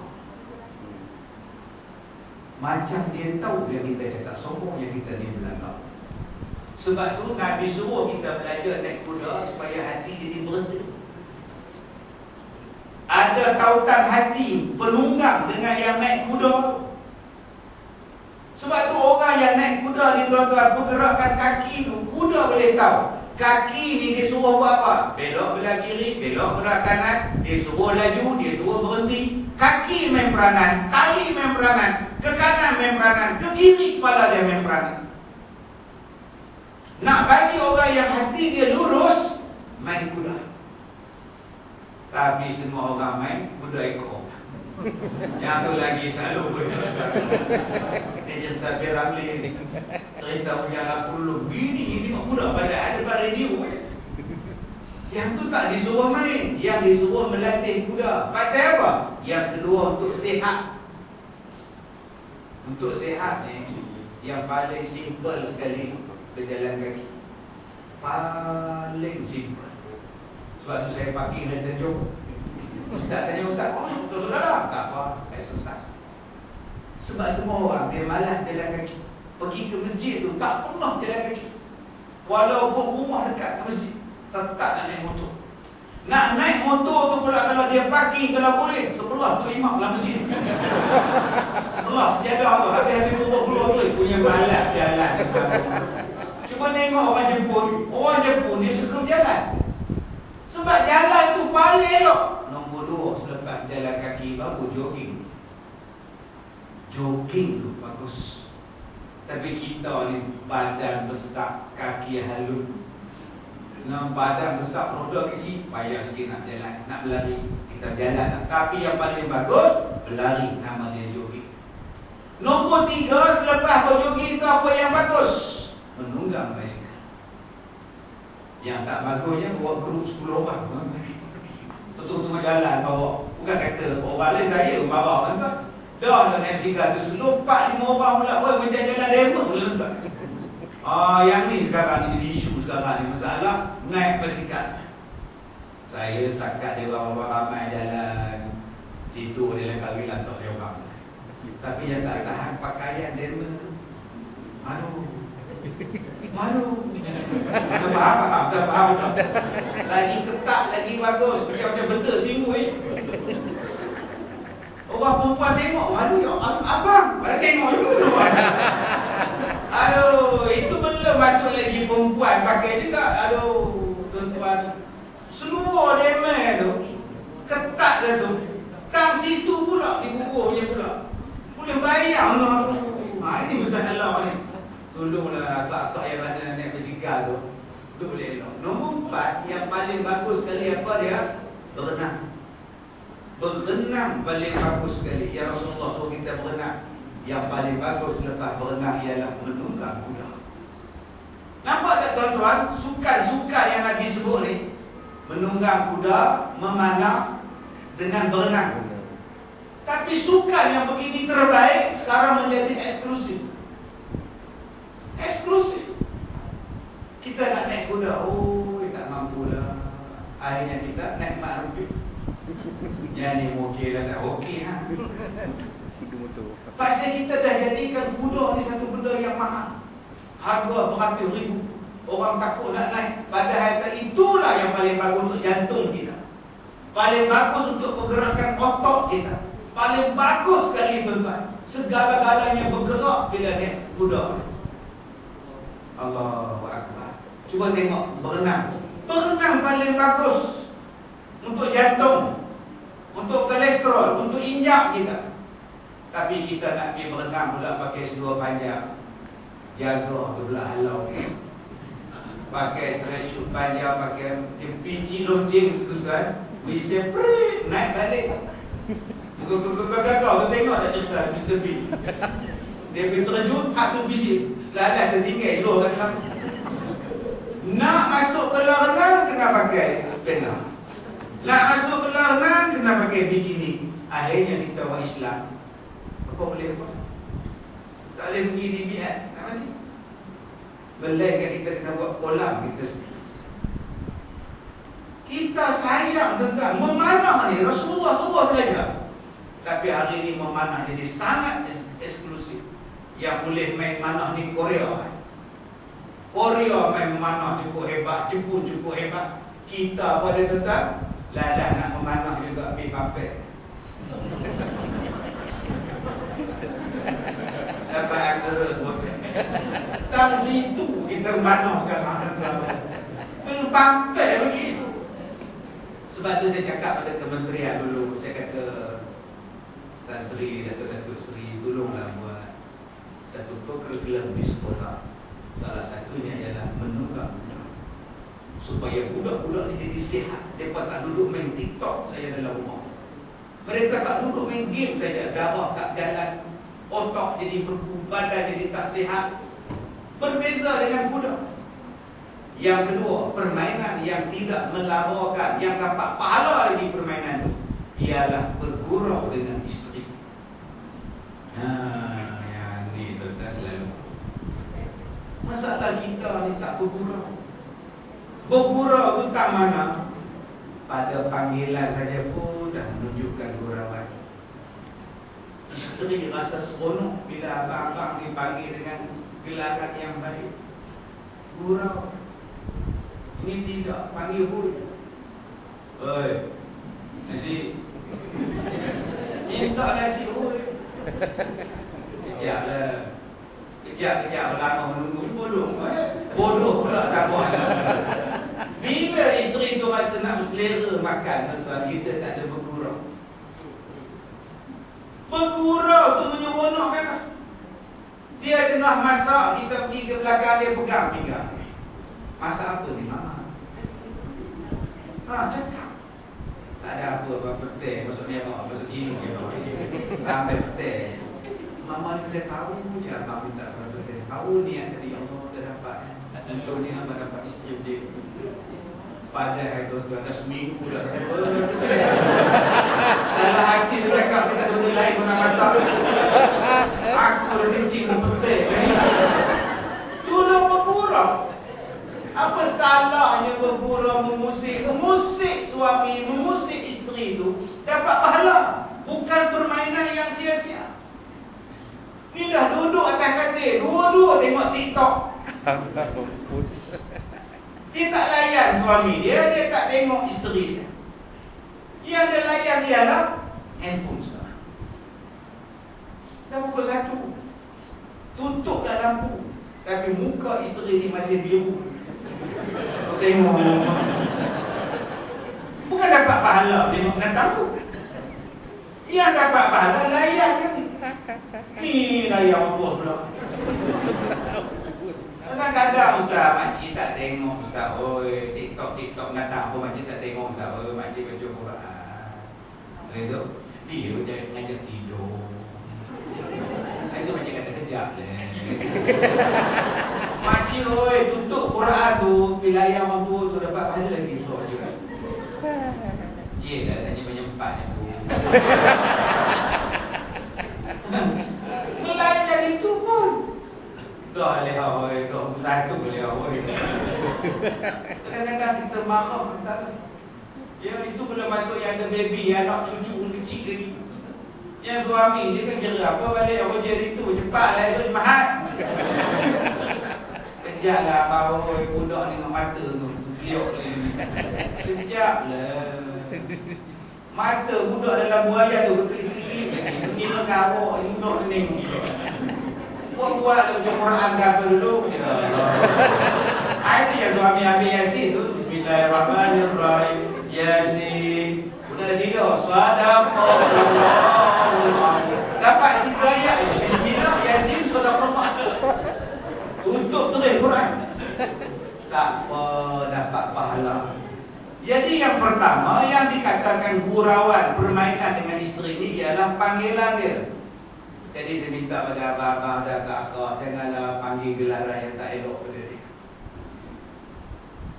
Macam dia tahu yang kita cakap sombong, yang kita ni belakang. Sebab tu Nabi suruh kita belajar naik kuda supaya hati jadi bersih. Ada tautan hati penunggang dengan yang naik kuda. Sebab tu orang yang naik kuda ni tuan-tuan, pergerakan kaki tu, kuda boleh tahu kaki ni dia suruh buat apa. Belok belah kiri, belok belah kanan, dia suruh laju, dia suruh berhenti. Kaki main peranan, tali main peranan, ke kanan main peranan, ke kiri kepala dia main peranan. Nak bagi orang yang hati dia lurus, main kuda. Tapi semua orang main kuda ekor. Yang tu lagi tak lupa. Dia cerita Piramli ni, cerita punya aku dulu. Bini tengok kuda pada ada pada radio. Yang tu tak disuruh main, yang disuruh melatih kuda. Pasal apa? Yang kedua untuk sihat. Untuk sihat ni, yang paling simple sekali berjalan kaki. Paling simple. Sebab tu saya pagi dan tunjuk. Ustaz tanya Ustaz, betul tak? Tak apa, exercise. Sebab semua orang dia malas jalan kaki. Pergi ke masjid tu tak pernah jalan kaki. Walaupun rumah dekat ke masjid, tetap nak naik motor. Nak naik motor tu pula kalau dia parking kalau boleh sebelah tu imam dalam masjid. Sebelah sejadah tu habis-habis keluar tu punya malas jalan. Cuma tengok orang Jepun dia suka jalan. Sebab jalan tu paling elok. Nombor 2 selepas jalan kaki baru jogging. Jogging tu bagus. Tapi kita ni badan besar, kaki halus. Badan besar, roda kecil, payah sikit nak jalan, nak berlari. Kita jalan. Tapi yang paling bagus, berlari, nama dia jogging. Nombor 3 selepas berjogging tu apa yang bagus? Menunggang basikal. Yang tak bagusnya bawa grup 10 orang. Betul tengah jalan bawa. Bukan kata orang lain saya bawa kan. Dah naik basikal tu selompat 5 orang pula. Macam jalan demo pula tuan. Yang ni sekarang ni isu sekarang ni masalah naik basikal. Saya setakat dia orang ramai jalan. Itu dia kahwin lah tak dia orang. Tapi yang tak tahan pakaian demo. Malu. Tak faham tak? Lagi ketat, lagi bagus. Macam benda timbul. Orang perempuan tengok, malu ya. Abang, pada tengok juga. Aduh, itu belum masuk lagi perempuan pakai juga. Aduh, tuan-tuan. Seluar demel tu, ketat dah tu. Tang situ pula, di bubuhnya pula. Boleh bayang lah. Ini masalah ni. Tolonglah akak-akak yang ada naik basikal tu. Itu boleh elok. Nombor 4, yang paling bagus sekali apa dia? Berenang. Berenang paling bagus sekali. Ya Rasulullah suruh kita berenang. Yang paling bagus selepas berenang ialah menunggang kuda. Nampak tak tuan-tuan? Sukan-sukan yang Nabi sebut ni, menunggang kuda, memanah dengan berenang. Tapi sukan yang begini terbaik sekarang menjadi eksklusif. Eksklusif. Kita nak naik kuda, tak mampu lah. Akhirnya kita naik mak rupiah. Yang ni okey lah, tak okey ha. Pasal kita dah jadikan kuda ni satu benda yang mahal. Harga beratus ribu. Orang takut nak naik. Padahal itulah yang paling bagus untuk jantung kita. Paling bagus untuk pergerakan otot kita. Paling bagus sekali tuan-tuan. Segala-galanya bergerak bila naik kuda. Allahu Akbar. Cuba tengok berenang. Berenang paling bagus untuk jantung, untuk kolesterol, untuk injak kita. Tapi kita nak pergi berenang pula pakai seluar panjang. Jaga tu pula halau. pakai tracksuit panjang, pakai pinci losing tu kan, bisa naik balik. Kau tengok tak cerita Mr. B. Dia pergi terjun, satu bisi lalat tertinggal elok kat dalam. Nak masuk kolam renang kena pakai pena. Nak masuk kolam renang kena pakai bikini. Akhirnya kita orang Islam, apa boleh buat? Tak boleh pergi di biat. Nak mati. Melainkan kita kena buat kolam kita sendiri. Kita sayang tentang memanah ni. Rasulullah suruh belajar. Tapi hari ini memanah jadi sangat eksklusif. Yang boleh main manah ni Korea. Korea main memanah cukup hebat, Jepun cukup hebat. Kita pada tetap ladah nak memanah juga ambil papel. Dapat terus tang situ kita memanah sekarang. Belum papel begitu. Sebab tu saya cakap pada kementerian dulu, saya kata Tan Sri, Datuk Sri, tolonglah buat satu program di sekolah. Salah satunya ialah menukar supaya budak-budak ni jadi sihat. Mereka tak duduk main TikTok saya dalam rumah. Mereka tak duduk main game saja, darah tak jalan, otak jadi berku, badan jadi tak sihat. Berbeza dengan budak. Yang kedua, permainan yang tidak melarakan, yang dapat pahala lagi permainan itu ialah bergurau dengan isteri. Yang ni tuan selalu. Masalah kita ni tak bergurau. Bergurau itu tak mana? Pada panggilan saja pun dah menunjukkan gurauan. Isteri rasa seronok bila abang-abang dipanggil dengan gelaran yang baik. Gurau. Ini tidak panggil pun. Oi, nasi. Minta nasi oi. Kejaplah. Kejap lama menunggu bodoh. Bodoh pula tak buat. Bila isteri tu rasa nak selera makan, tuan, kita tak ada bergurau. Bergurau tu menyeronokkan. Dia tengah masak, kita pergi ke belakang, dia pegang pinggang. Masak apa ni mama? Cakap. Tak ada apa petai, masuk merah, masuk cina sampai petai. Mama ni boleh tahu je abang minta sama petai. Tahu ni yang tadi Allah dah dapat. Untuk ni abang dapat isteri dia. Padahal tuan-tuan dah seminggu dah. Dalam hati dia cakap dia tak ada benda lain pun nak masak. Aku dah kencing petai. Tolong bergurau. Apa salahnya bergurau memusik? Memusik suami, memusik isteri itu dapat pahala. Bukan permainan yang sia-sia. Ni dah duduk atas katil, dua-dua tengok TikTok. Dia tak layan suami dia, dia tak tengok isteri dia. Yang dia layan ialah handphone sekarang. Dah pukul 1. Tutuplah lampu. Tapi muka isteri ni masih biru. Tengok. Bukan dapat pahala tengok datang tu. Yang dapat pahala layan kan. Ni layan apa pula. Kadang-kadang ustaz, makcik tak tengok ustaz. Oi, TikTok datang apa makcik tak tengok ustaz. Oi, makcik baca Quran. Itu dia jadi ngajak tidur. Itu makcik kata kejap je. Makcik oi, tutup Quran tu, wilayah mampu tu dapat pahala lagi so je. Yelah, tanya menyempat aku. Belajar itu pun dah boleh oi, dah satu boleh oi. Kadang-kadang kita marah tentang ya itu belum masuk yang ada baby, anak cucu pun kecil lagi. Yang suami dia kan kira apa balik rojer itu cepatlah esok mahat. Kejaplah bawa budak dengan mata tu liok ni. Kejaplah. Mata budak dalam buaya tu kelip-kelip ni kawak induk ni. Buat baca Quran ke apa dulu. Itu yang suami ambil Yasin tu. Bismillahirrahmanirrahim. Yasin. Sudah tidur. Sadaqallah. Dapat 3 ayat. Bismillah Yasin sadaqallah. Tutup terus Quran. tak apa, dapat pahala. Jadi yang pertama yang dikatakan gurauan permainan dengan isteri ini ialah panggilan dia. Jadi saya minta pada abang-abang dan kakak, janganlah panggil gelaran yang tak elok pada dia.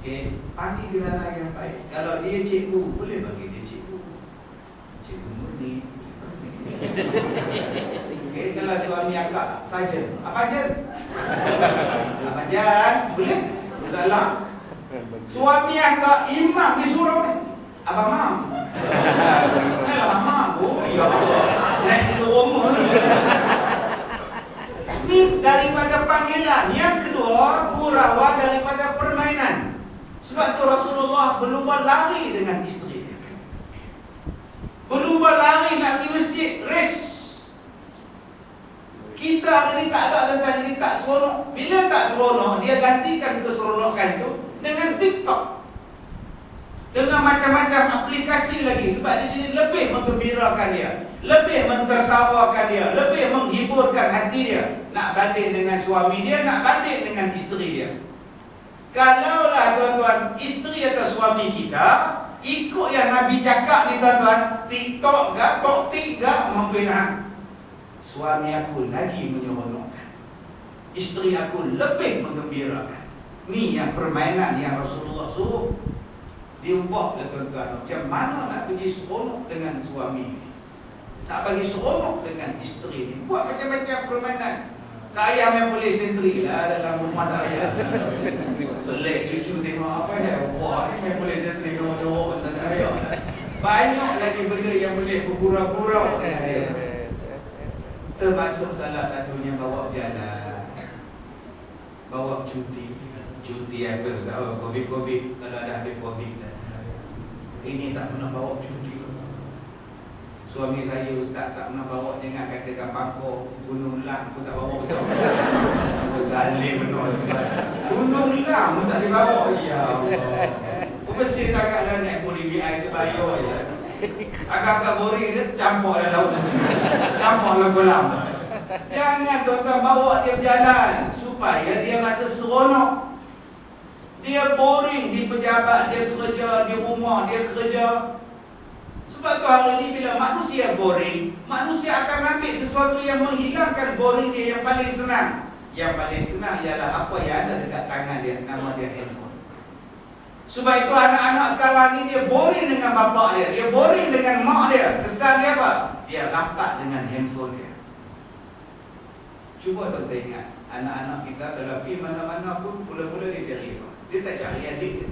Okay, panggil gelaran yang baik. Kalau dia cikgu, boleh bagi dia cikgu. Cikgu murni. Okay, kalau suami akak, saja. Apa je? Apa jan? Boleh? Salah. Suami akak imam disuruh ni. Abang mam. Abang mam. Oh, ya Allah. Naik dulu umur. Ini daripada panggilan. Yang kedua, gurauan daripada permainan. Sebab tu Rasulullah berlumba lari dengan isteri dia. Berlumba lari nak pergi masjid. Race. Kita hari ni tak ada tentang ini tak seronok. Bila tak seronok, dia gantikan keseronokan tu dengan TikTok. Dengan macam-macam aplikasi lagi. Sebab di sini lebih menggembirakan dia, lebih mentertawakan dia, lebih menghiburkan hati dia. Nak banding dengan suami dia, nak banding dengan isteri dia. Kalaulah tuan-tuan, isteri atau suami kita ikut yang Nabi cakap ni tuan-tuan, TikTok ke, TokTik ke, membenah. Suami aku lagi menyeronokkan, isteri aku lebih menggembirakan. Ni yang permainan yang Rasulullah suruh. Diubah ke tuan-tuan, macam mana nak pergi seronok dengan suami ni, nak bagi seronok dengan isteri ni. Buat macam-macam permainan. Tak payah main boleh sendiri lah dalam rumah, tak payah. Pelik cucu tengok apa dia. Wah, ni main boleh sendiri dua-dua, tak payah. Banyak lagi benda yang boleh bergurau-gurau dengan dia. Termasuk salah satunya bawa jalan, bawa cuti. Cuti apa? Tahu Covid-Covid, kalau dah habis Covid dah. Ini tak pernah bawa cuti. Suami saya ustaz tak pernah bawa, jangan katakan Bangkok, Gunung Lang pun tak bawa betul. Aku zalim benar. Gunung Lang pun tak dibawa. Ya Allah. Aku mesti takkanlah naik bori BI tu bayar je. Agak-agak bori dia campur dalam laut. Campur dalam kolam. Jangan tuan-tuan bawa dia berjalan supaya dia rasa seronok. Dia boring di pejabat, dia kerja, di rumah, dia kerja. Sebab tu hari ni bila manusia boring, manusia akan ambil sesuatu yang menghilangkan boring dia yang paling senang. Yang paling senang ialah apa yang ada dekat tangan dia, nama dia handphone. Sebab itu anak-anak sekarang ni dia boring dengan bapak dia, dia boring dengan mak dia. Kesan dia apa? Dia rapat dengan handphone dia. Cuba tuan-tuan ingat, anak-anak kita kalau pergi mana-mana pun mula-mula dia cari apa? Dia tak cari adik dia.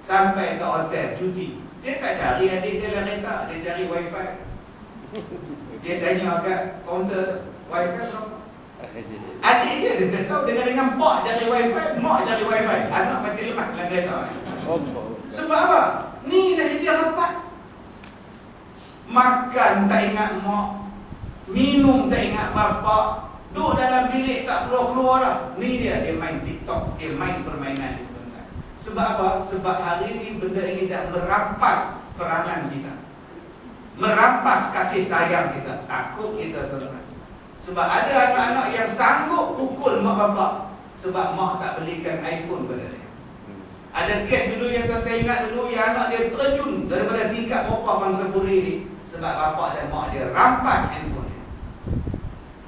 Sampai ke hotel cuti, dia tak cari adik dia dalam kereta, dia cari wifi. Dia tanya kat kaunter, wifi berapa? Adik dia tak tahu, dengan mak cari wifi, mak cari wifi. Anak mati lemak dalam kereta. Sebab apa? Ni dah jadi rapat. Makan tak ingat mak, minum tak ingat bapak, duduk dalam bilik tak keluar-keluar dah. Ni dia main TikTok, dia main permainan. Sebab apa? Sebab hari ini benda ini dah merampas perangan kita, merampas kasih sayang kita. Takut kita tuan-tuan. Sebab ada anak-anak yang sanggup pukul mak bapak sebab mak tak belikan iPhone pada dia. Ada kes dulu yang tuan-tuan ingat dulu, yang anak dia terjun daripada tingkat berapa bangsa puri ni sebab bapak dan mak dia rampas handphone dia.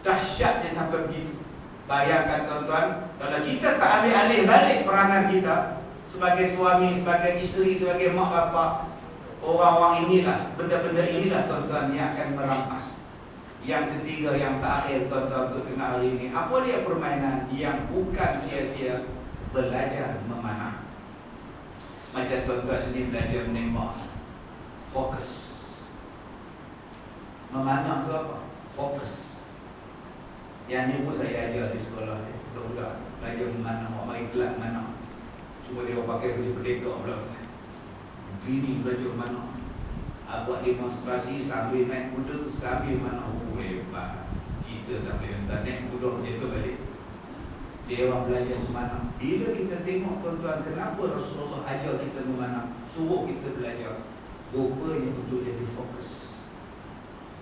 Dahsyat dia sampai begitu. Bayangkan tuan-tuan, kalau kita tak ambil alih balik peranan kita sebagai suami, sebagai isteri, sebagai mak bapak, orang-orang inilah, benda-benda inilah tuan-tuan yang akan merampas. Yang ketiga, yang terakhir tuan-tuan untuk kenal hari ini, apa dia permainan yang bukan sia-sia, belajar memanah. Macam tuan-tuan sendiri belajar menembak, fokus. Memanah tu apa? Fokus. Yang ni pun saya ajar di sekolah ni. Budak-budak belajar memanah, awak mari kelas mana. Cuma dia pakai baju perdeka pula. Bini belajar mana. Buat demonstrasi sambil naik kuda, sambil mana. Hebat. Kita tak boleh minta naik kuda je tu balik. Dia orang belajar memanah. Bila kita tengok tuan-tuan, kenapa Rasulullah ajar kita memanah, suruh kita belajar, rupanya untuk jadi fokus.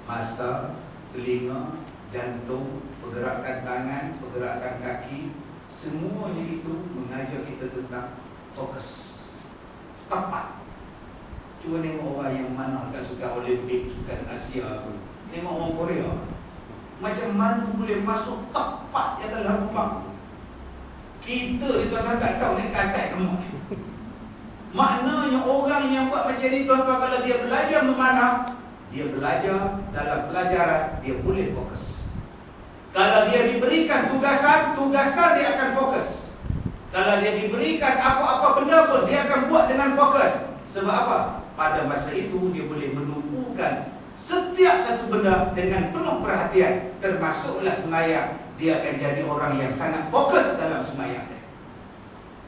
Mata, telinga, jantung, pergerakan tangan, pergerakan kaki, Semuanya itu mengajar kita tentang fokus, tepat. Cuba tengok orang yang mana kat sukan Olimpik, sukan Asia pun. Tengok orang Korea, macam mana boleh masuk tepat yang dalam rumah. Kita ni tuan-tuan tak tahu ni katai gemuk ni. Maknanya orang yang buat macam ni tuan-tuan, kalau dia belajar memanah, dia belajar dalam pelajaran, dia boleh fokus. Kalau dia diberikan tugasan dia akan fokus. Kalau dia diberikan apa-apa benda pun, dia akan buat dengan fokus. Sebab apa? Pada masa itu dia boleh menumpukan setiap satu benda dengan penuh perhatian, termasuklah sembahyang. Dia akan jadi orang yang sangat fokus dalam sembahyang.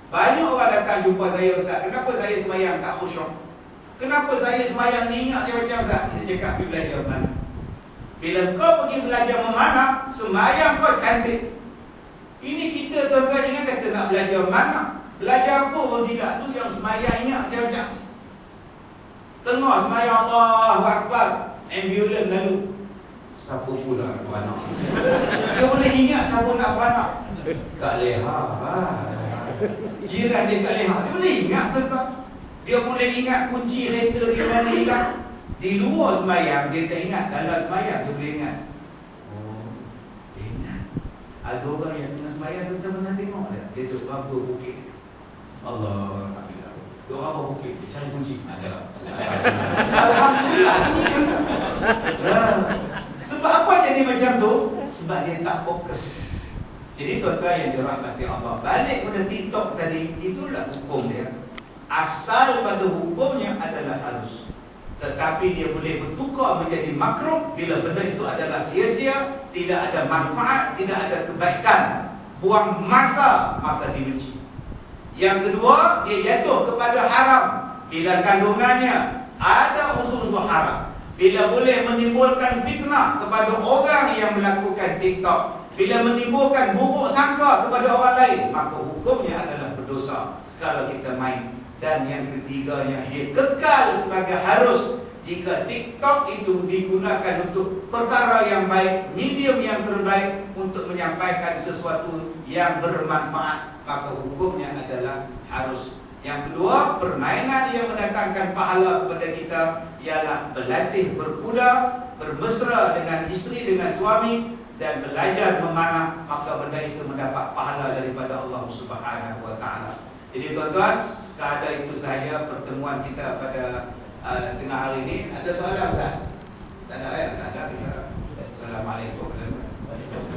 Banyak orang datang jumpa saya, Ustaz, kenapa saya sembahyang tak khusyuk? Kenapa saya sembahyang ni ingat saya macam Ustaz? Saya cakap, pergi belajar mana? Bila kau pergi belajar memanah, sembahyang kau cantik. Ini kita tuan-tuan jangan kata nak belajar mana. Belajar apa pun tidak, tu yang sembahyang ingat macam-macam. Tengah sembahyang Allahu Akbar, ambulans lalu. Siapa pula nak beranak? Dia boleh ingat siapa nak beranak. Tak leha. Jiran dia tak leha, dia boleh ingat tuan-tuan. Dia boleh ingat kunci kereta di mana hilang. Di luar sembahyang dia tak ingat, dalam sembahyang dia boleh ingat. Oh, dia ingat. Ada orang yang tengah sembahyang tuan-tuan pernah tengok tak? Dia duduk berapa bukit. Allah Alhamdulillah. Dia orang apa bukit? Dia cari kunci. Ada. Alhamdulillah. Sebab apa jadi macam tu? Sebab dia tak fokus. Jadi tuan-tuan yang dirahmati Allah, balik pada TikTok tadi, itulah hukum dia. Asal pada hukumnya adalah harus, tetapi dia boleh bertukar menjadi makruh bila benda itu adalah sia-sia, tidak ada manfaat, tidak ada kebaikan, buang masa, maka dibenci. Yang kedua, dia jatuh kepada haram bila kandungannya ada unsur-unsur haram. Bila boleh menimbulkan fitnah kepada orang yang melakukan TikTok, bila menimbulkan buruk sangka kepada orang lain, maka hukumnya adalah berdosa kalau kita main. Dan yang ketiganya, dia kekal sebagai harus. Jika TikTok itu digunakan untuk perkara yang baik, medium yang terbaik untuk menyampaikan sesuatu yang bermanfaat, maka hukumnya adalah harus. Yang kedua, permainan yang mendatangkan pahala kepada kita ialah berlatih berkuda, bermesra dengan isteri, dengan suami, dan belajar memanah, maka benda itu mendapat pahala daripada Allah Subhanahu wa taala. Jadi tuan-tuan, sekadar itu sahaja pertemuan kita pada tengah hari ini. Ada soalan tak? Tak ada ya? Tak ada. Assalamualaikum.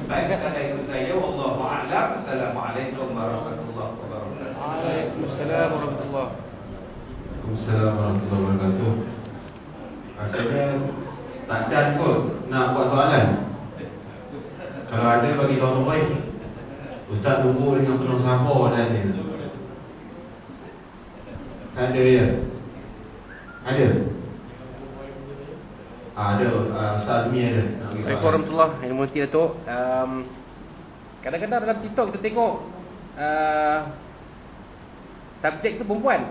Baik, sekadar itu sahaja. Wallahu a'lam. Assalamualaikum warahmatullahi wabarakatuh. Waalaikumsalam warahmatullahi wabarakatuh. Waalaikumsalam warahmatullahi wabarakatuh. Rasanya takkan kot nak buat soalan. Kalau ada bagi tahu baik. Ustaz tunggu dengan penuh sabar dan ni. Ada ya? Ada? Ada, Ustaz Azmi ada. Assalamualaikum warahmatullahi wabarakatuh. Datuk. Kadang-kadang dalam TikTok kita tengok subjek tu perempuan.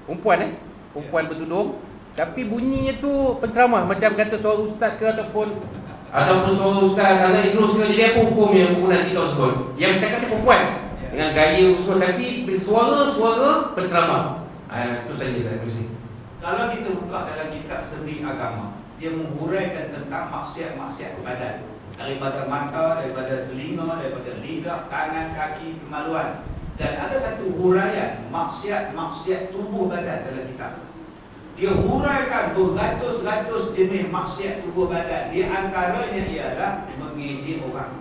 Perempuan bertudung, tapi bunyinya tu penceramah, macam kata suara ustaz ke ataupun suara ustaz Azhar Idrus ke. Jadi apa hukumnya penggunaan TikTok tersebut? Yang bercakap ni perempuan dengan gaya usul, tapi suara penceramah. Itu saja saya bersih. Kalau kita buka dalam kitab seni agama, dia menghuraikan tentang maksiat-maksiat badan, daripada mata, daripada telinga, daripada lidah, tangan, kaki, kemaluan. Dan ada satu huraian maksiat-maksiat tubuh badan dalam kitab. Dia huraikan beratus-ratus jenis maksiat tubuh badan. Di antaranya ialah mengejek orang.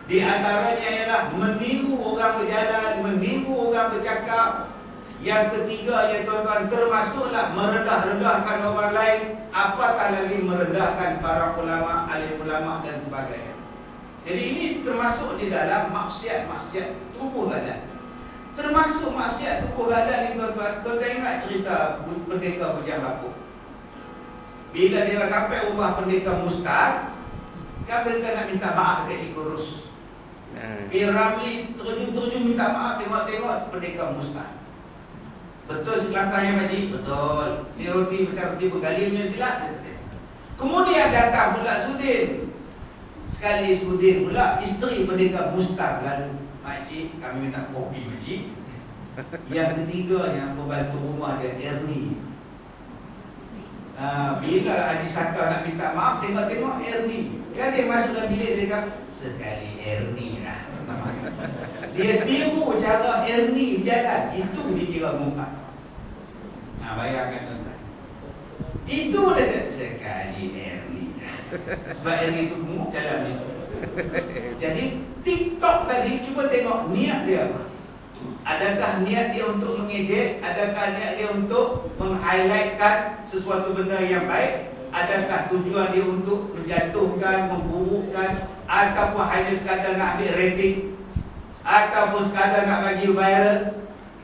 Di antaranya ialah meniru orang berjalan, meniru orang bercakap. Yang ketiga, ya tuan-tuan, termasuklah merendah-rendahkan orang lain, apatah lagi merendahkan para ulama, alim ulama dan sebagainya. Jadi ini termasuk di dalam maksiat-maksiat tubuh badan. Termasuk maksiat tubuh badan ni tuan-tuan. Tuan-tuan ingat cerita pendeta Bujang Lapuk. Bila dia sampai rumah pendeta Mustar, kan pendeta nak minta maaf dekat Cikgu Rus. Ramli terjun-terjun minta maaf, tengok-tengok pendeta Mustar. Betul selangkahnya Pakcik? Betul. Ni roti macam roti bergali punya silat. Kemudian datang pula Sudin. Sekali Sudin pula, isteri pendeta Mustar lalu makcik, kami minta kopi makcik. Yang ketiganya, pembantu rumah dia Ernie. Bila Haji Saka nak minta maaf, tengok-tengok Ernie. Kan dia masuk dalam bilik, dia kata, sekali Ernie lah. Dia tiru cara Ernie berjalan. Itu dikira muka. Bayangkan tuan-tuan. Itu dia sekali Ernie. Sebab Ernie itu gemuk jalan itu. Jadi TikTok tadi cuba tengok niat dia apa. Adakah niat dia untuk mengejek? Adakah niat dia untuk meng-highlightkan sesuatu benda yang baik? Adakah tujuan dia untuk menjatuhkan, memburukkan, ataupun hanya sekadar nak ambil rating, ataupun sekadar nak bagi viral?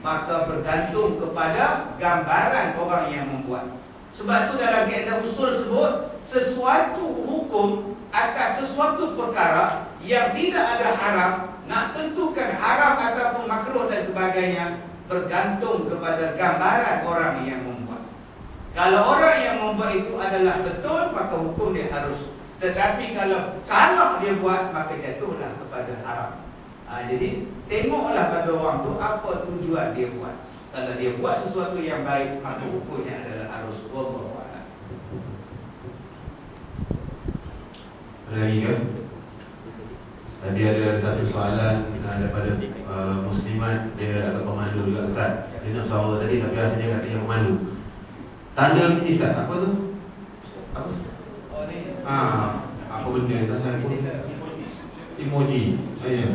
Maka bergantung kepada gambaran orang yang membuat. Sebab itu dalam kaedah usul sebut, sesuatu hukum atas sesuatu perkara yang tidak ada haram, nak tentukan haram ataupun makruh dan sebagainya, bergantung kepada gambaran orang yang membuat. Kalau orang yang membuat itu adalah betul, maka hukum dia harus. Tetapi kalau salah dia buat, maka jatuhlah kepada haram. Jadi tengoklah pada orang tu apa tujuan dia buat. Kalau dia buat sesuatu yang baik, maka hukumnya adalah harus. Wallahu a'lam. Lagi kan? Tadi ada satu soalan daripada Muslimat. Dia agak pemandu juga Ustaz. Dia nak suara tadi tapi rasanya kat dia pemandu. Tanda ni Ustaz, apa tu? Apa? Oh ni. Apa benda tak tahu. Emoji. Ya.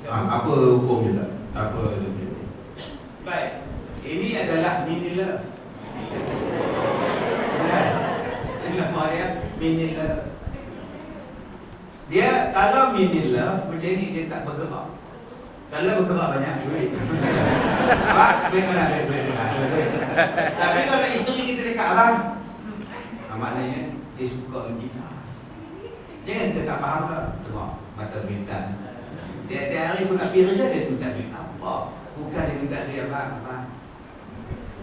Apa hukum Ustaz? Apa dia? Baik. Ini adalah mini love. Inilah dia mini love. Dia kalau mini love macam ni, dia tak bergerak. Kalau bergerak banyak duit. Duit. Tapi kalau isteri kita dekat abang, maknanya dia suka kita. Dia tak faham lah. Tengok mata bintang. Dia hari pun nak pergi kerja, dia minta duit apa? Bukan dia minta duit abang.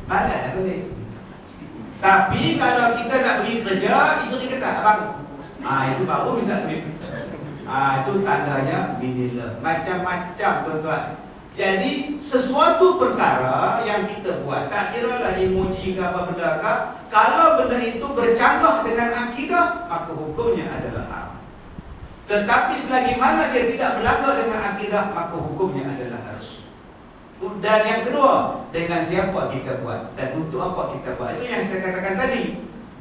Malah apa ni? Tapi kalau kita nak pergi kerja, isteri kata abang, itu baru minta duit. Itu tandanya mini love. Macam-macam tuan-tuan. Jadi sesuatu perkara yang kita buat, tak kira lah emoji ke apa benda ke, kalau benda itu bercanggah dengan akidah, maka hukumnya adalah haram. Tetapi selagi mana dia tidak berlanggar dengan akidah, maka hukumnya adalah harus. Dan yang kedua, dengan siapa kita buat dan untuk apa kita buat. Itu yang saya katakan tadi.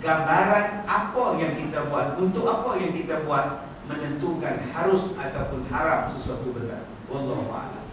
Gambaran apa yang kita buat, untuk apa yang kita buat, menentukan harus ataupun haram sesuatu benda. Wallahu a'lam.